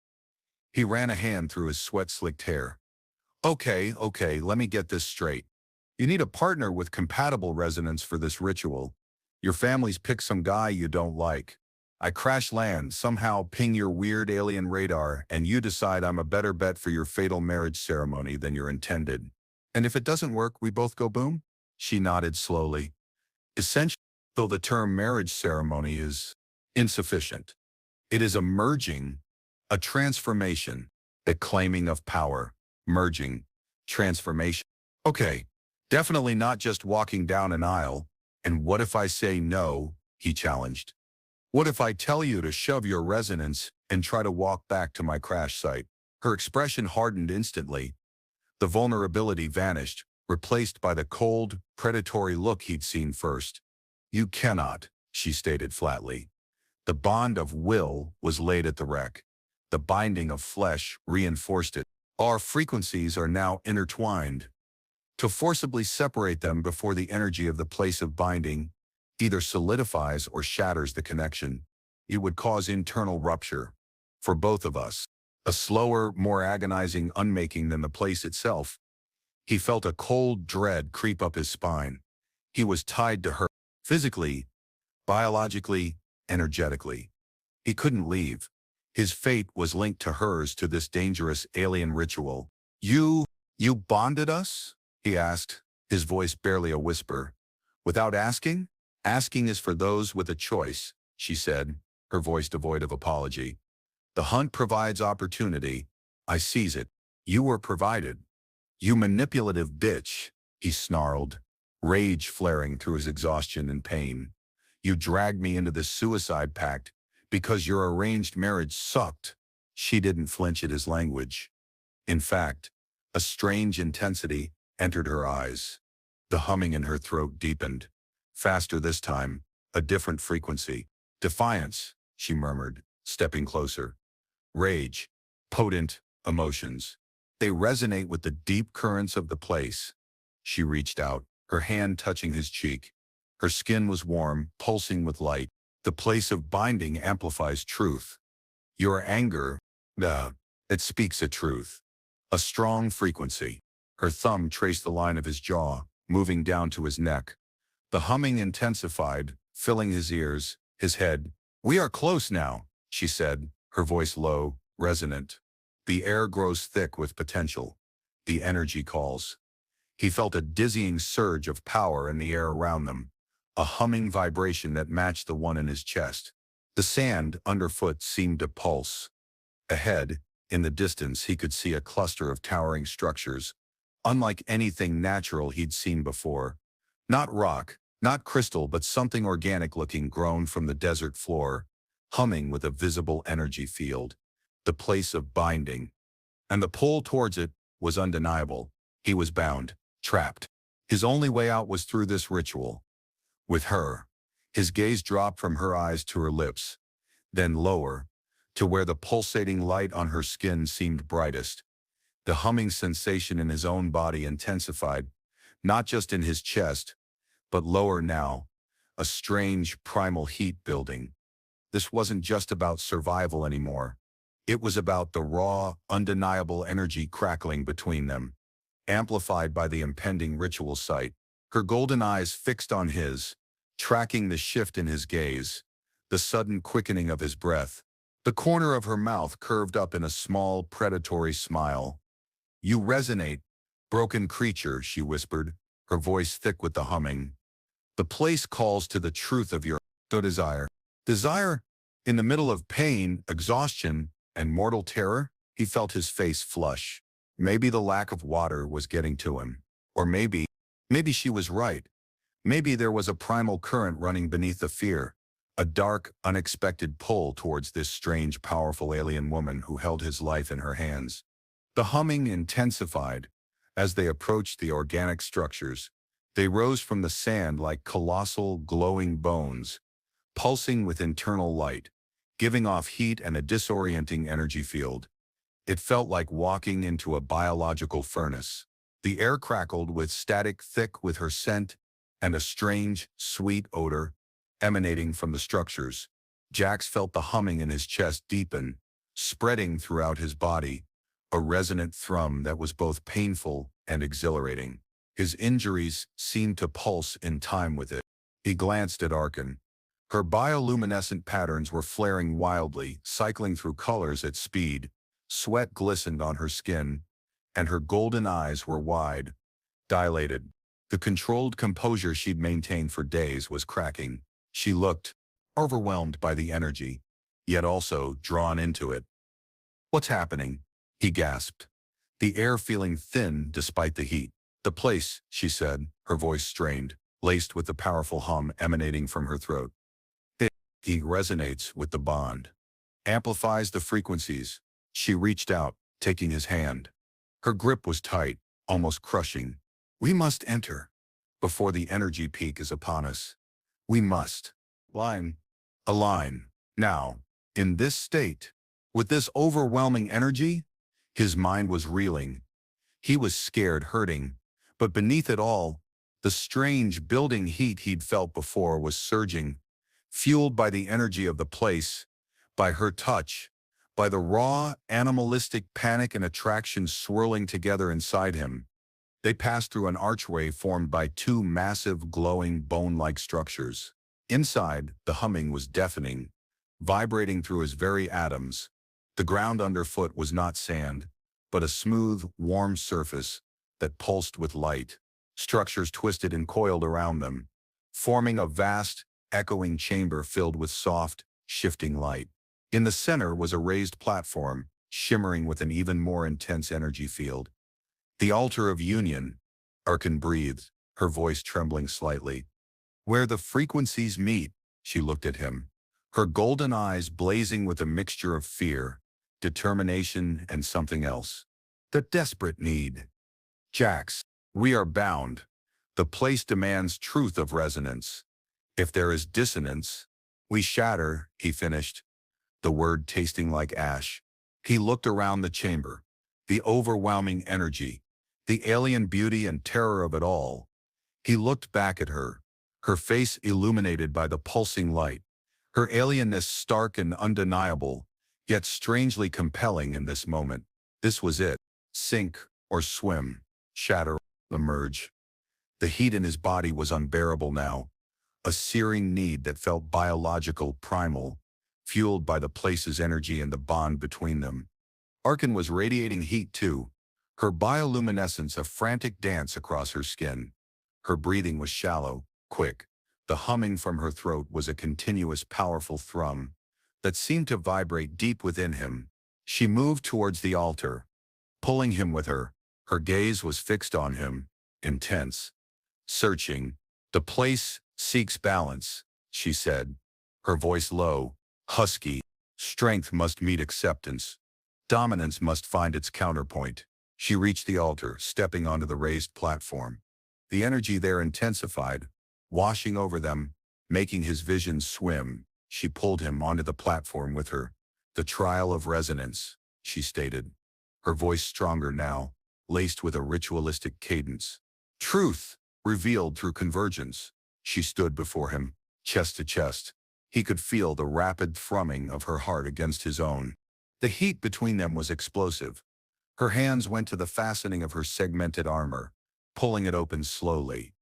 He ran a hand through his sweat-slicked hair. Okay, let me get this straight. You need a partner with compatible resonance for this ritual. Your family's picked some guy you don't like. I crash land, somehow ping your weird alien radar, and you decide I'm a better bet for your fatal marriage ceremony than your intended. And if it doesn't work, we both go boom?" She nodded slowly. "Essentially, though the term marriage ceremony is insufficient. It is a merging, a transformation, a claiming of power. Merging, transformation. Okay, definitely not just walking down an aisle. And what if I say no?" he challenged. "What if I tell you to shove your resonance and try to walk back to my crash site?" Her expression hardened instantly. The vulnerability vanished, replaced by the cold, predatory look he'd seen first. "You cannot," she stated flatly. The bond of will was laid at the wreck. The binding of flesh reinforced it. Our frequencies are now intertwined. To forcibly separate them before the energy of the place of binding either solidifies or shatters the connection, it would cause internal rupture. For both of us, a slower, more agonizing unmaking than the place itself. He felt a cold dread creep up his spine. He was tied to her, physically, biologically, energetically. He couldn't leave. His fate was linked to hers, to this dangerous alien ritual. You bonded us?" he asked, his voice barely a whisper. "Without asking?" "Asking is for those with a choice," she said, her voice devoid of apology. "The hunt provides opportunity. I seize it. You were provided." "You manipulative bitch," he snarled, rage flaring through his exhaustion and pain. You dragged me into this suicide pact because your arranged marriage sucked. She didn't flinch at his language. In fact, a strange intensity entered her eyes. The humming in her throat deepened. Faster this time, a different frequency. Defiance, she murmured, stepping closer. Rage, potent emotions. They resonate with the deep currents of the place. She reached out, her hand touching his cheek. Her skin was warm, pulsing with light. The place of binding amplifies truth. Your anger, it speaks a truth. A strong frequency. Her thumb traced the line of his jaw, moving down to his neck. The humming intensified, filling his ears, his head. We are close now, she said, her voice low, resonant. The air grows thick with potential. The energy calls. He felt a dizzying surge of power in the air around them, a humming vibration that matched the one in his chest. The sand underfoot seemed to pulse. Ahead, in the distance, he could see a cluster of towering structures, unlike anything natural he'd seen before. Not rock, not crystal, but something organic-looking grown from the desert floor, humming with a visible energy field. The place of binding. And the pull towards it was undeniable. He was bound, trapped. His only way out was through this ritual. With her. His gaze dropped from her eyes to her lips, then lower, to where the pulsating light on her skin seemed brightest. The humming sensation in his own body intensified, not just in his chest, but lower now, a strange primal heat building. This wasn't just about survival anymore. It was about the raw, undeniable energy crackling between them, amplified by the impending ritual site. Her golden eyes fixed on his, tracking the shift in his gaze, the sudden quickening of his breath. The corner of her mouth curved up in a small, predatory smile. You resonate, broken creature, she whispered, her voice thick with the humming. The place calls to the truth of your desire. Desire? In the middle of pain, exhaustion, and mortal terror, he felt his face flush. Maybe the lack of water was getting to him. Or maybe she was right. Maybe there was a primal current running beneath the fear, a dark, unexpected pull towards this strange, powerful alien woman who held his life in her hands. The humming intensified. As they approached the organic structures, they rose from the sand like colossal, glowing bones, pulsing with internal light, giving off heat and a disorienting energy field. It felt like walking into a biological furnace. The air crackled with static thick with her scent and a strange, sweet odor emanating from the structures. Jax felt the humming in his chest deepen, spreading throughout his body, a resonant thrum that was both painful and exhilarating. His injuries seemed to pulse in time with it. He glanced at Arkan. Her bioluminescent patterns were flaring wildly, cycling through colors at speed. Sweat glistened on her skin, and her golden eyes were wide, dilated. The controlled composure she'd maintained for days was cracking. She looked overwhelmed by the energy, yet also drawn into it. What's happening? He gasped, the air feeling thin despite the heat. The place, she said, her voice strained, laced with the powerful hum emanating from her throat. He resonates with the bond, amplifies the frequencies. She reached out, taking his hand. Her grip was tight, almost crushing. We must enter, before the energy peak is upon us. We must. Align. Now, in this state, with this overwhelming energy, his mind was reeling. He was scared, hurting, but beneath it all, the strange building heat he'd felt before was surging, fueled by the energy of the place, by her touch, by the raw, animalistic panic and attraction swirling together inside him. They passed through an archway formed by two massive, glowing, bone-like structures. Inside, the humming was deafening, vibrating through his very atoms. The ground underfoot was not sand, but a smooth, warm surface that pulsed with light. Structures twisted and coiled around them, forming a vast, echoing chamber filled with soft, shifting light. In the center was a raised platform, shimmering with an even more intense energy field. The altar of union, Arkan breathed, her voice trembling slightly. Where the frequencies meet, she looked at him, her golden eyes blazing with a mixture of fear, determination, and something else. The desperate need. Jax, we are bound. The place demands truth of resonance. If there is dissonance, we shatter, he finished, the word tasting like ash. He looked around the chamber, the overwhelming energy, the alien beauty and terror of it all. He looked back at her, her face illuminated by the pulsing light, her alienness stark and undeniable, yet strangely compelling in this moment. This was it. Sink or swim, shatter, emerge. The heat in his body was unbearable now, a searing need that felt biological, primal, fueled by the place's energy and the bond between them. Arkan was radiating heat too, her bioluminescence a frantic dance across her skin. Her breathing was shallow, quick. The humming from her throat was a continuous, powerful thrum that seemed to vibrate deep within him. She moved towards the altar, pulling him with her. Her gaze was fixed on him, intense, searching. The place seeks balance, she said, her voice low, husky. Strength must meet acceptance. Dominance must find its counterpoint. She reached the altar, stepping onto the raised platform. The energy there intensified, washing over them, making his vision swim. She pulled him onto the platform with her. The trial of resonance, she stated, her voice stronger now, laced with a ritualistic cadence. Truth, revealed through convergence. She stood before him, chest to chest. He could feel the rapid thrumming of her heart against his own. The heat between them was explosive. Her hands went to the fastening of her segmented armor, pulling it open slowly.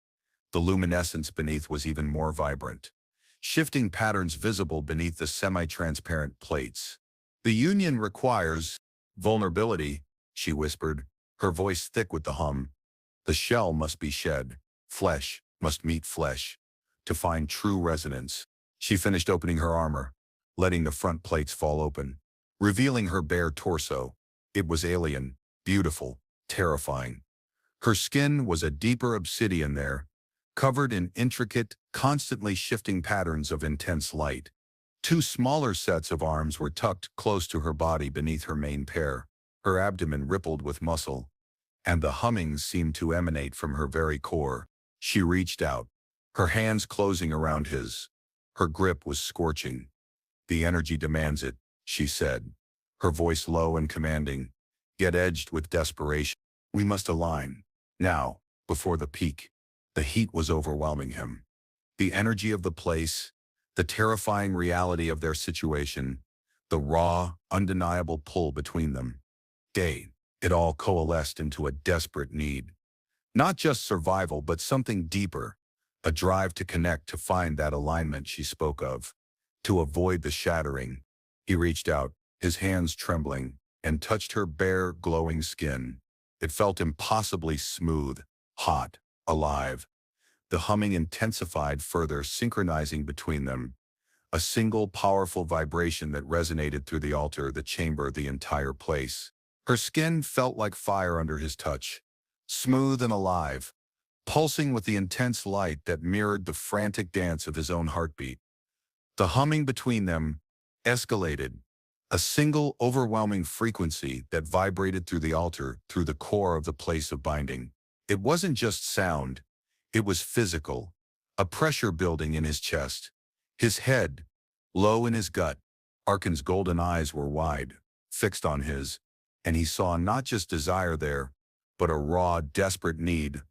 The luminescence beneath was even more vibrant, shifting patterns visible beneath the semi-transparent plates. The union requires vulnerability, she whispered, her voice thick with the hum. The shell must be shed, flesh must meet flesh, to find true resonance. She finished opening her armor, letting the front plates fall open, revealing her bare torso. It was alien, beautiful, terrifying. Her skin was a deeper obsidian there, covered in intricate, constantly shifting patterns of intense light. Two smaller sets of arms were tucked close to her body beneath her main pair. Her abdomen rippled with muscle, and the hummings seemed to emanate from her very core. She reached out, her hands closing around his. Her grip was scorching. The energy demands it, she said, her voice low and commanding, yet edged with desperation. We must align, now, before the peak. The heat was overwhelming him. The energy of the place, the terrifying reality of their situation, the raw, undeniable pull between them. It all coalesced into a desperate need. Not just survival, but something deeper, a drive to connect, to find that alignment she spoke of, to avoid the shattering. He reached out, his hands trembling, and touched her bare, glowing skin. It felt impossibly smooth, hot, alive. The humming intensified further, synchronizing between them. A single powerful vibration that resonated through the altar, the chamber, the entire place. Her skin felt like fire under his touch, smooth and alive, pulsing with the intense light that mirrored the frantic dance of his own heartbeat. The humming between them escalated, a single overwhelming frequency that vibrated through the altar, through the core of the place of binding. It wasn't just sound, it was physical, a pressure building in his chest, his head, low in his gut. Arkan's golden eyes were wide, fixed on his, and he saw not just desire there, but a raw, desperate need,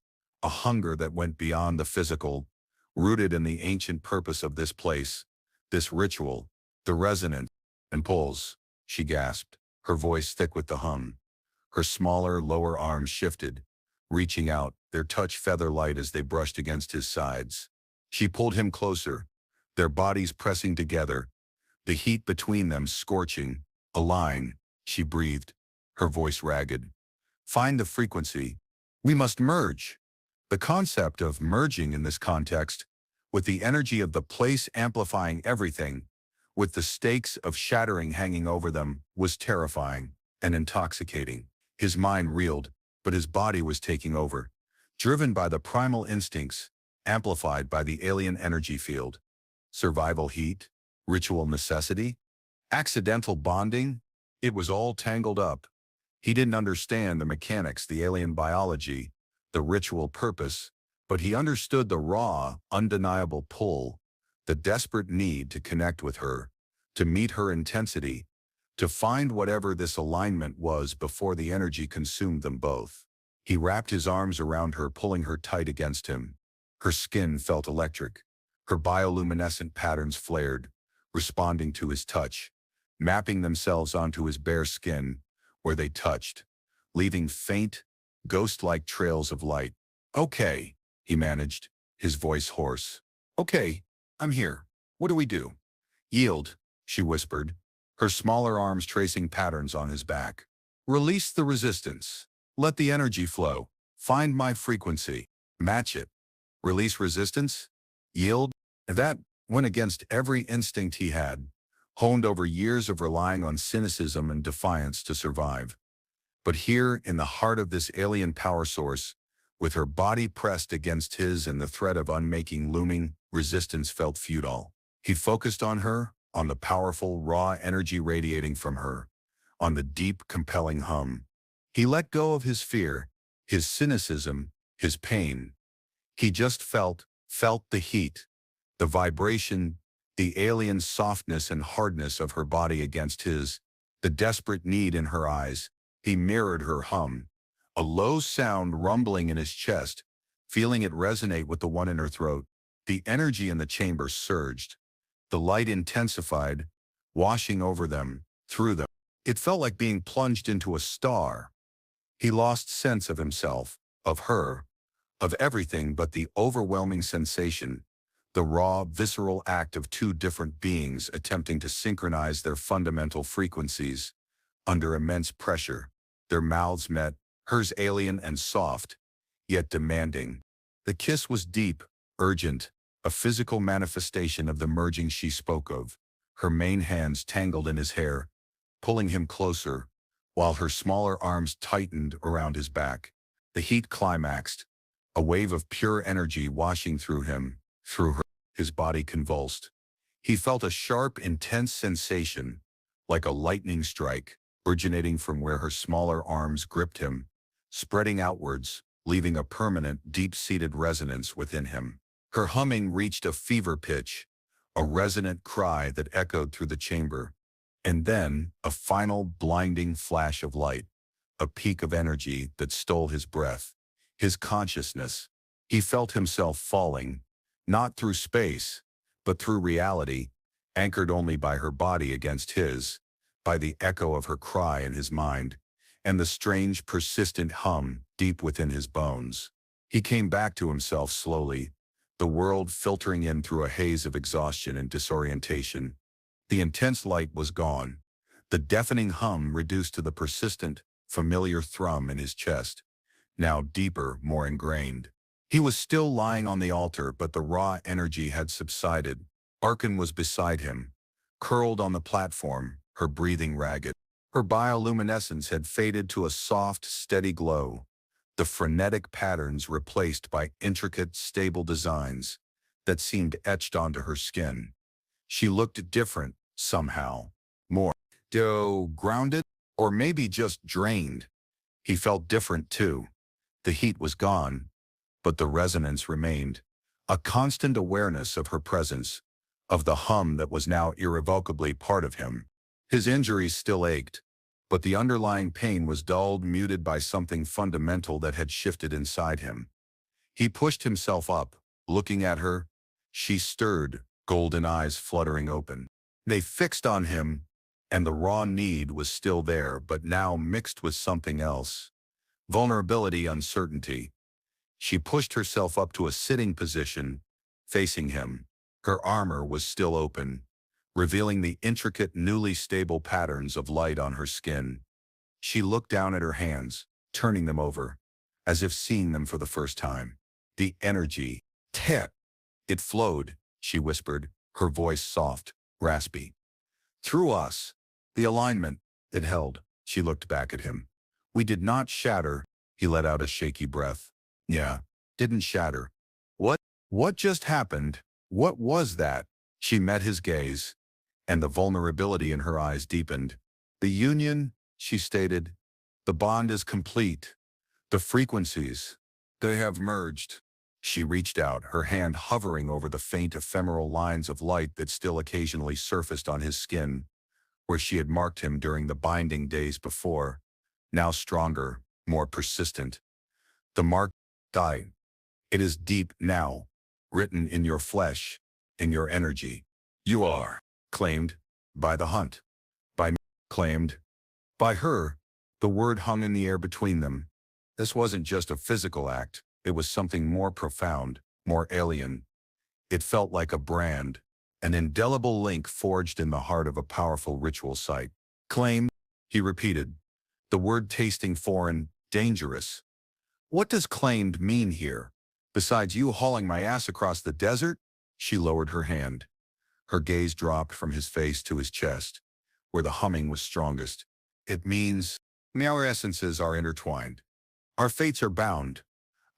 a hunger that went beyond the physical, rooted in the ancient purpose of this place, this ritual, the resonance and pulse. She gasped, her voice thick with the hum. Her smaller, lower arms shifted, reaching out, their touch feather-light as they brushed against his sides. She pulled him closer, their bodies pressing together, the heat between them scorching. Align, she breathed, her voice ragged. Find the frequency. We must merge. The concept of merging in this context, with the energy of the place amplifying everything, with the stakes of shattering hanging over them, was terrifying and intoxicating. His mind reeled, but his body was taking over. driven by the primal instincts, amplified by the alien energy field. Survival heat, ritual necessity, accidental bonding, it was all tangled up. He didn't understand the mechanics, the alien biology, the ritual purpose, but he understood the raw, undeniable pull, the desperate need to connect with her, to meet her intensity, to find whatever this alignment was before the energy consumed them both. He wrapped his arms around her, pulling her tight against him. Her skin felt electric. Her bioluminescent patterns flared, responding to his touch, mapping themselves onto his bare skin, where they touched, leaving faint, ghost-like trails of light. "Okay," he managed, his voice hoarse. "Okay, I'm here. What do we do?" "Yield," she whispered, her smaller arms tracing patterns on his back. "Release the resistance. Let the energy flow. Find my frequency. Match it. Release resistance. Yield." That went against every instinct he had, honed over years of relying on cynicism and defiance to survive. But here, in the heart of this alien power source, with her body pressed against his and the threat of unmaking looming, resistance felt futile. He focused on her, on the powerful, raw energy radiating from her, on the deep, compelling hum. He let go of his fear, his cynicism, his pain. He just felt the heat, the vibration, the alien softness and hardness of her body against his, the desperate need in her eyes. He mirrored her hum, a low sound rumbling in his chest, feeling it resonate with the one in her throat. The energy in the chamber surged. The light intensified, washing over them, through them. It felt like being plunged into a star. He lost sense of himself, of her, of everything but the overwhelming sensation, the raw, visceral act of two different beings attempting to synchronize their fundamental frequencies. Under immense pressure, their mouths met, hers alien and soft, yet demanding. The kiss was deep, urgent, a physical manifestation of the merging she spoke of, her main hands tangled in his hair, pulling him closer, while her smaller arms tightened around his back. The heat climaxed, a wave of pure energy washing through him, through her. His body convulsed. He felt a sharp, intense sensation, like a lightning strike, originating from where her smaller arms gripped him, spreading outwards, leaving a permanent, deep-seated resonance within him. Her humming reached a fever pitch, a resonant cry that echoed through the chamber. And then, a final blinding flash of light, a peak of energy that stole his breath, his consciousness. He felt himself falling, not through space, but through reality, anchored only by her body against his, by the echo of her cry in his mind, and the strange, persistent hum deep within his bones. He came back to himself slowly, the world filtering in through a haze of exhaustion and disorientation. The intense light was gone, the deafening hum reduced to the persistent, familiar thrum in his chest, now deeper, more ingrained. He was still lying on the altar, but the raw energy had subsided. Arkin was beside him, curled on the platform, her breathing ragged. Her bioluminescence had faded to a soft, steady glow, the frenetic patterns replaced by intricate, stable designs that seemed etched onto her skin. She looked different, somehow. More grounded, or maybe just drained. He felt different, too. The heat was gone, but the resonance remained, a constant awareness of her presence, of the hum that was now irrevocably part of him. His injuries still ached, but the underlying pain was dulled, muted by something fundamental that had shifted inside him. He pushed himself up, looking at her. She stirred, golden eyes fluttering open. They fixed on him, and the raw need was still there, but now mixed with something else. Vulnerability, uncertainty. She pushed herself up to a sitting position, facing him. Her armor was still open, revealing the intricate, newly stable patterns of light on her skin. She looked down at her hands, turning them over, as if seeing them for the first time. The energy. It flowed, she whispered, her voice soft, raspy. Through us. The alignment. It held. She looked back at him. We did not shatter. He let out a shaky breath. Yeah, didn't shatter. What? What just happened? What was that? She met his gaze, and the vulnerability in her eyes deepened. The union, she stated, the bond is complete. The frequencies, they have merged. She reached out, her hand hovering over the faint ephemeral lines of light that still occasionally surfaced on his skin, where she had marked him during the binding days before, now stronger, more persistent. The mark died. It is deep now, written in your flesh, in your energy. You are claimed by the hunt, by me, claimed by her. The word hung in the air between them. This wasn't just a physical act, it was something more profound, more alien. It felt like a brand, an indelible link forged in the heart of a powerful ritual site. Claim, he repeated, the word tasting foreign, dangerous. What does claimed mean here? Besides you hauling my ass across the desert? She lowered her hand. Her gaze dropped from his face to his chest, where the humming was strongest. It means, our essences are intertwined. Our fates are bound.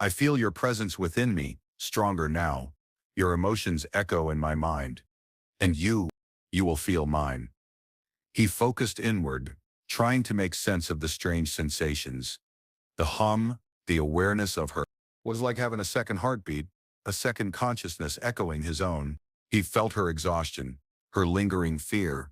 I feel your presence within me, stronger now. Your emotions echo in my mind. And you will feel mine. He focused inward, trying to make sense of the strange sensations. The hum, the awareness of her, was like having a second heartbeat, a second consciousness echoing his own. He felt her exhaustion, her lingering fear,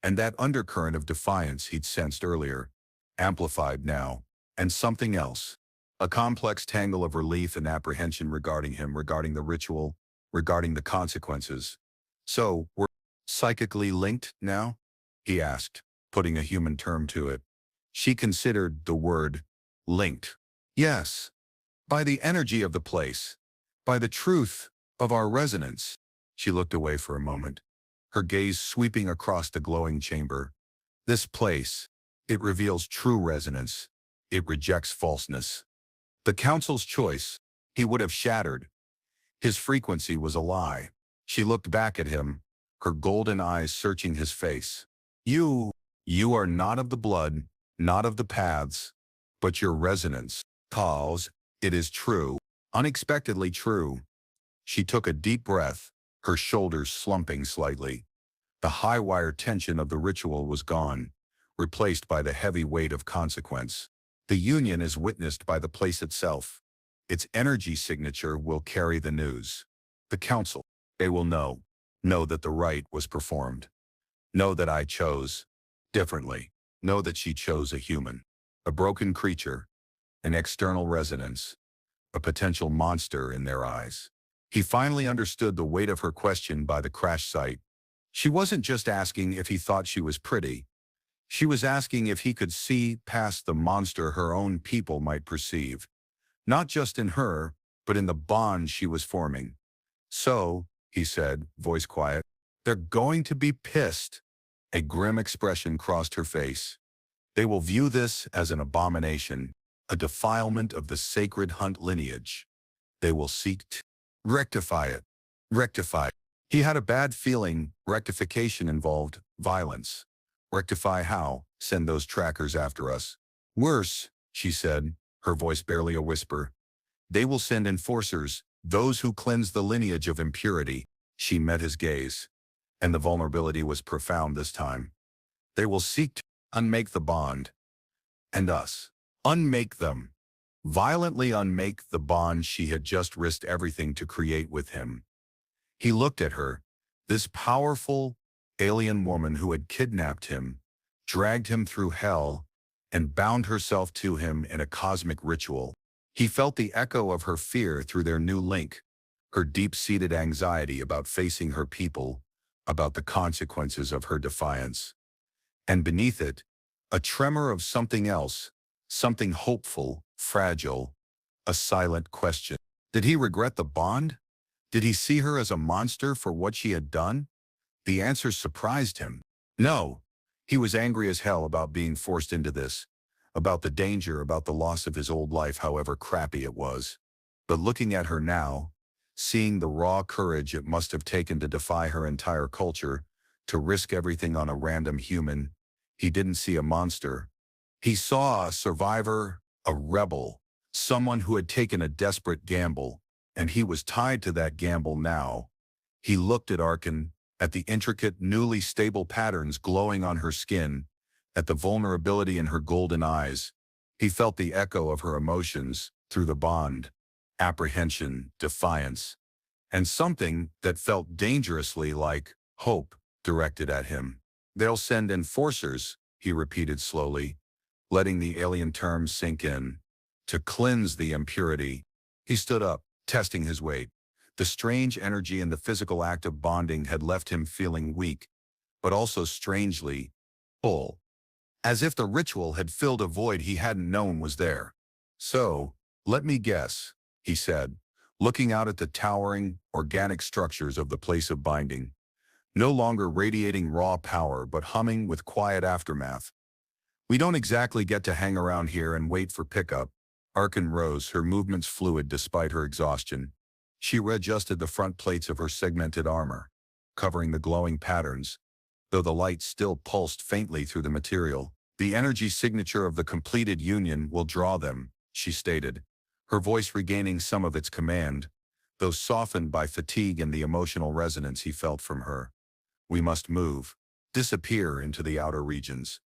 and that undercurrent of defiance he'd sensed earlier, amplified now, and something else. A complex tangle of relief and apprehension regarding him, regarding the ritual, regarding the consequences. So, we're psychically linked now? He asked, putting a human term to it. She considered the word linked. Yes, by the energy of the place, by the truth of our resonance. She looked away for a moment, her gaze sweeping across the glowing chamber. This place, it reveals true resonance. It rejects falseness. The council's choice, he would have shattered. His frequency was a lie. She looked back at him, her golden eyes searching his face. You are not of the blood, not of the paths, but your resonance. Cause, it is true, unexpectedly true. She took a deep breath, her shoulders slumping slightly. The high wire tension of the ritual was gone, replaced by the heavy weight of consequence. The union is witnessed by the place itself. Its energy signature will carry the news. The council, they will know that the rite was performed. Know that I chose differently. Know that she chose a human, a broken creature, an external resonance, a potential monster in their eyes. He finally understood the weight of her question by the crash site. She wasn't just asking if he thought she was pretty. She was asking if he could see past the monster her own people might perceive, not just in her, but in the bond she was forming. So, he said, voice quiet, they're going to be pissed. A grim expression crossed her face. They will view this as an abomination, a defilement of the sacred hunt lineage. They will seek to rectify it. Rectify. He had a bad feeling rectification involved violence. Rectify how? Send those trackers after us. Worse, she said, her voice barely a whisper. They will send enforcers, those who cleanse the lineage of impurity. She met his gaze, and the vulnerability was profound this time. They will seek to unmake the bond. And us. Unmake them. Violently unmake the bond she had just risked everything to create with him. He looked at her, this powerful, alien woman who had kidnapped him, dragged him through hell, and bound herself to him in a cosmic ritual. He felt the echo of her fear through their new link, her deep-seated anxiety about facing her people, about the consequences of her defiance. And beneath it, a tremor of something else, something hopeful, fragile, a silent question. Did he regret the bond? Did he see her as a monster for what she had done? The answer surprised him. No. He was angry as hell about being forced into this, about the danger, about the loss of his old life, however crappy it was. But looking at her now, seeing the raw courage it must have taken to defy her entire culture, to risk everything on a random human, he didn't see a monster. He saw a survivor, a rebel, Someone who had taken a desperate gamble, and he was tied to that gamble now. He looked at Arkin, at the intricate, newly stable patterns glowing on her skin, at the vulnerability in her golden eyes. He felt the echo of her emotions through the bond, apprehension, defiance, and something that felt dangerously like hope directed at him. "They'll send enforcers," he repeated slowly, letting the alien term sink in, "to cleanse the impurity." He stood up, testing his weight. The strange energy and the physical act of bonding had left him feeling weak, but also strangely full, as if the ritual had filled a void he hadn't known was there. "So, let me guess," he said, looking out at the towering, organic structures of the place of binding, no longer radiating raw power but humming with quiet aftermath. "We don't exactly get to hang around here and wait for pickup." Arkin rose, her movements fluid despite her exhaustion. She readjusted the front plates of her segmented armor, covering the glowing patterns, though the light still pulsed faintly through the material. "The energy signature of the completed union will draw them," she stated, her voice regaining some of its command, though softened by fatigue and the emotional resonance he felt from her. "We must move, disappear into the outer regions.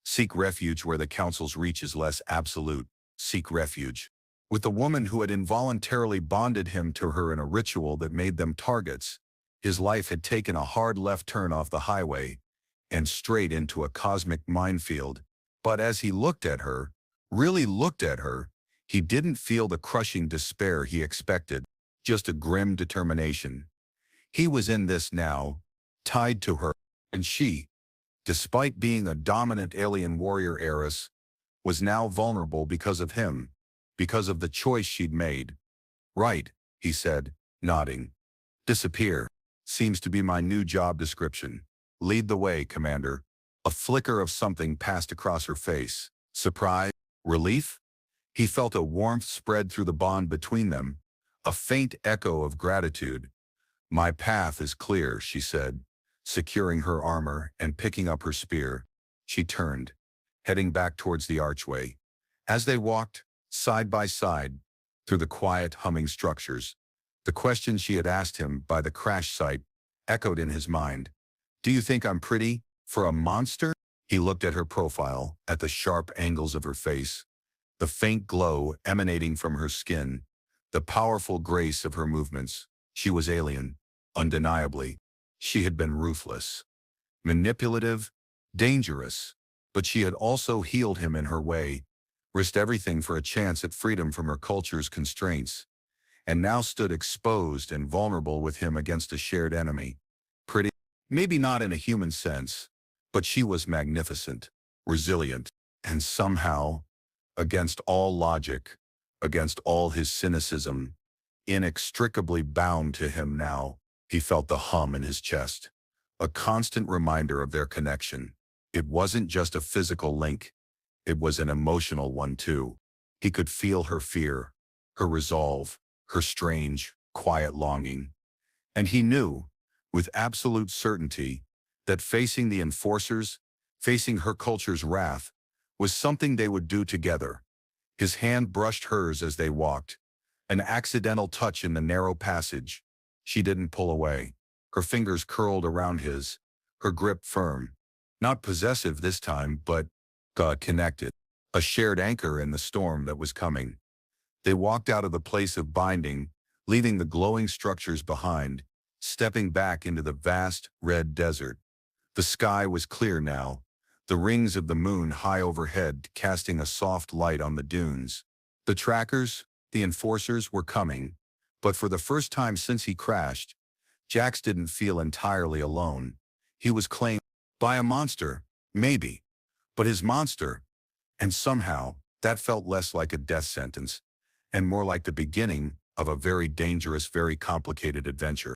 Seek refuge where the Council's reach is less absolute. Seek refuge." With the woman who had involuntarily bonded him to her in a ritual that made them targets, his life had taken a hard left turn off the highway and straight into a cosmic minefield. But as he looked at her, really looked at her, he didn't feel the crushing despair he expected, just a grim determination. He was in this now, tied to her, and she, despite being a dominant alien warrior heiress, was now vulnerable because of him, because of the choice she'd made. "Right," he said, nodding. "Disappear. Seems to be my new job description. Lead the way, Commander." A flicker of something passed across her face. Surprise? Relief? He felt a warmth spread through the bond between them, a faint echo of gratitude. "My path is clear," she said, securing her armor and picking up her spear. She turned, heading back towards the archway. As they walked, side by side, through the quiet, humming structures, the question she had asked him by the crash site echoed in his mind. "Do you think I'm pretty for a monster?" He looked at her profile, at the sharp angles of her face, the faint glow emanating from her skin, the powerful grace of her movements. She was alien, undeniably. She had been ruthless, manipulative, dangerous, but she had also healed him in her way, risked everything for a chance at freedom from her culture's constraints, and now stood exposed and vulnerable with him against a shared enemy. Pretty, maybe not in a human sense, but she was magnificent, resilient, and somehow, against all logic, against all his cynicism, inextricably bound to him now. He felt the hum in his chest, a constant reminder of their connection. It wasn't just a physical link, it was an emotional one too. He could feel her fear, her resolve, her strange, quiet longing. And he knew, with absolute certainty, that facing the enforcers, facing her culture's wrath, was something they would do together. His hand brushed hers as they walked, an accidental touch in the narrow passage. She didn't pull away. Her fingers curled around his, her grip firm. Not possessive this time, but connected. A shared anchor in the storm that was coming. They walked out of the place of binding, leaving the glowing structures behind, stepping back into the vast, red desert. The sky was clear now, the rings of the moon high overhead casting a soft light on the dunes. The trackers, the enforcers, were coming, but for the first time since he crashed, Jax didn't feel entirely alone. He was claimed by a monster, maybe, but his monster, and somehow that felt less like a death sentence and more like the beginning of a very dangerous, very complicated adventure.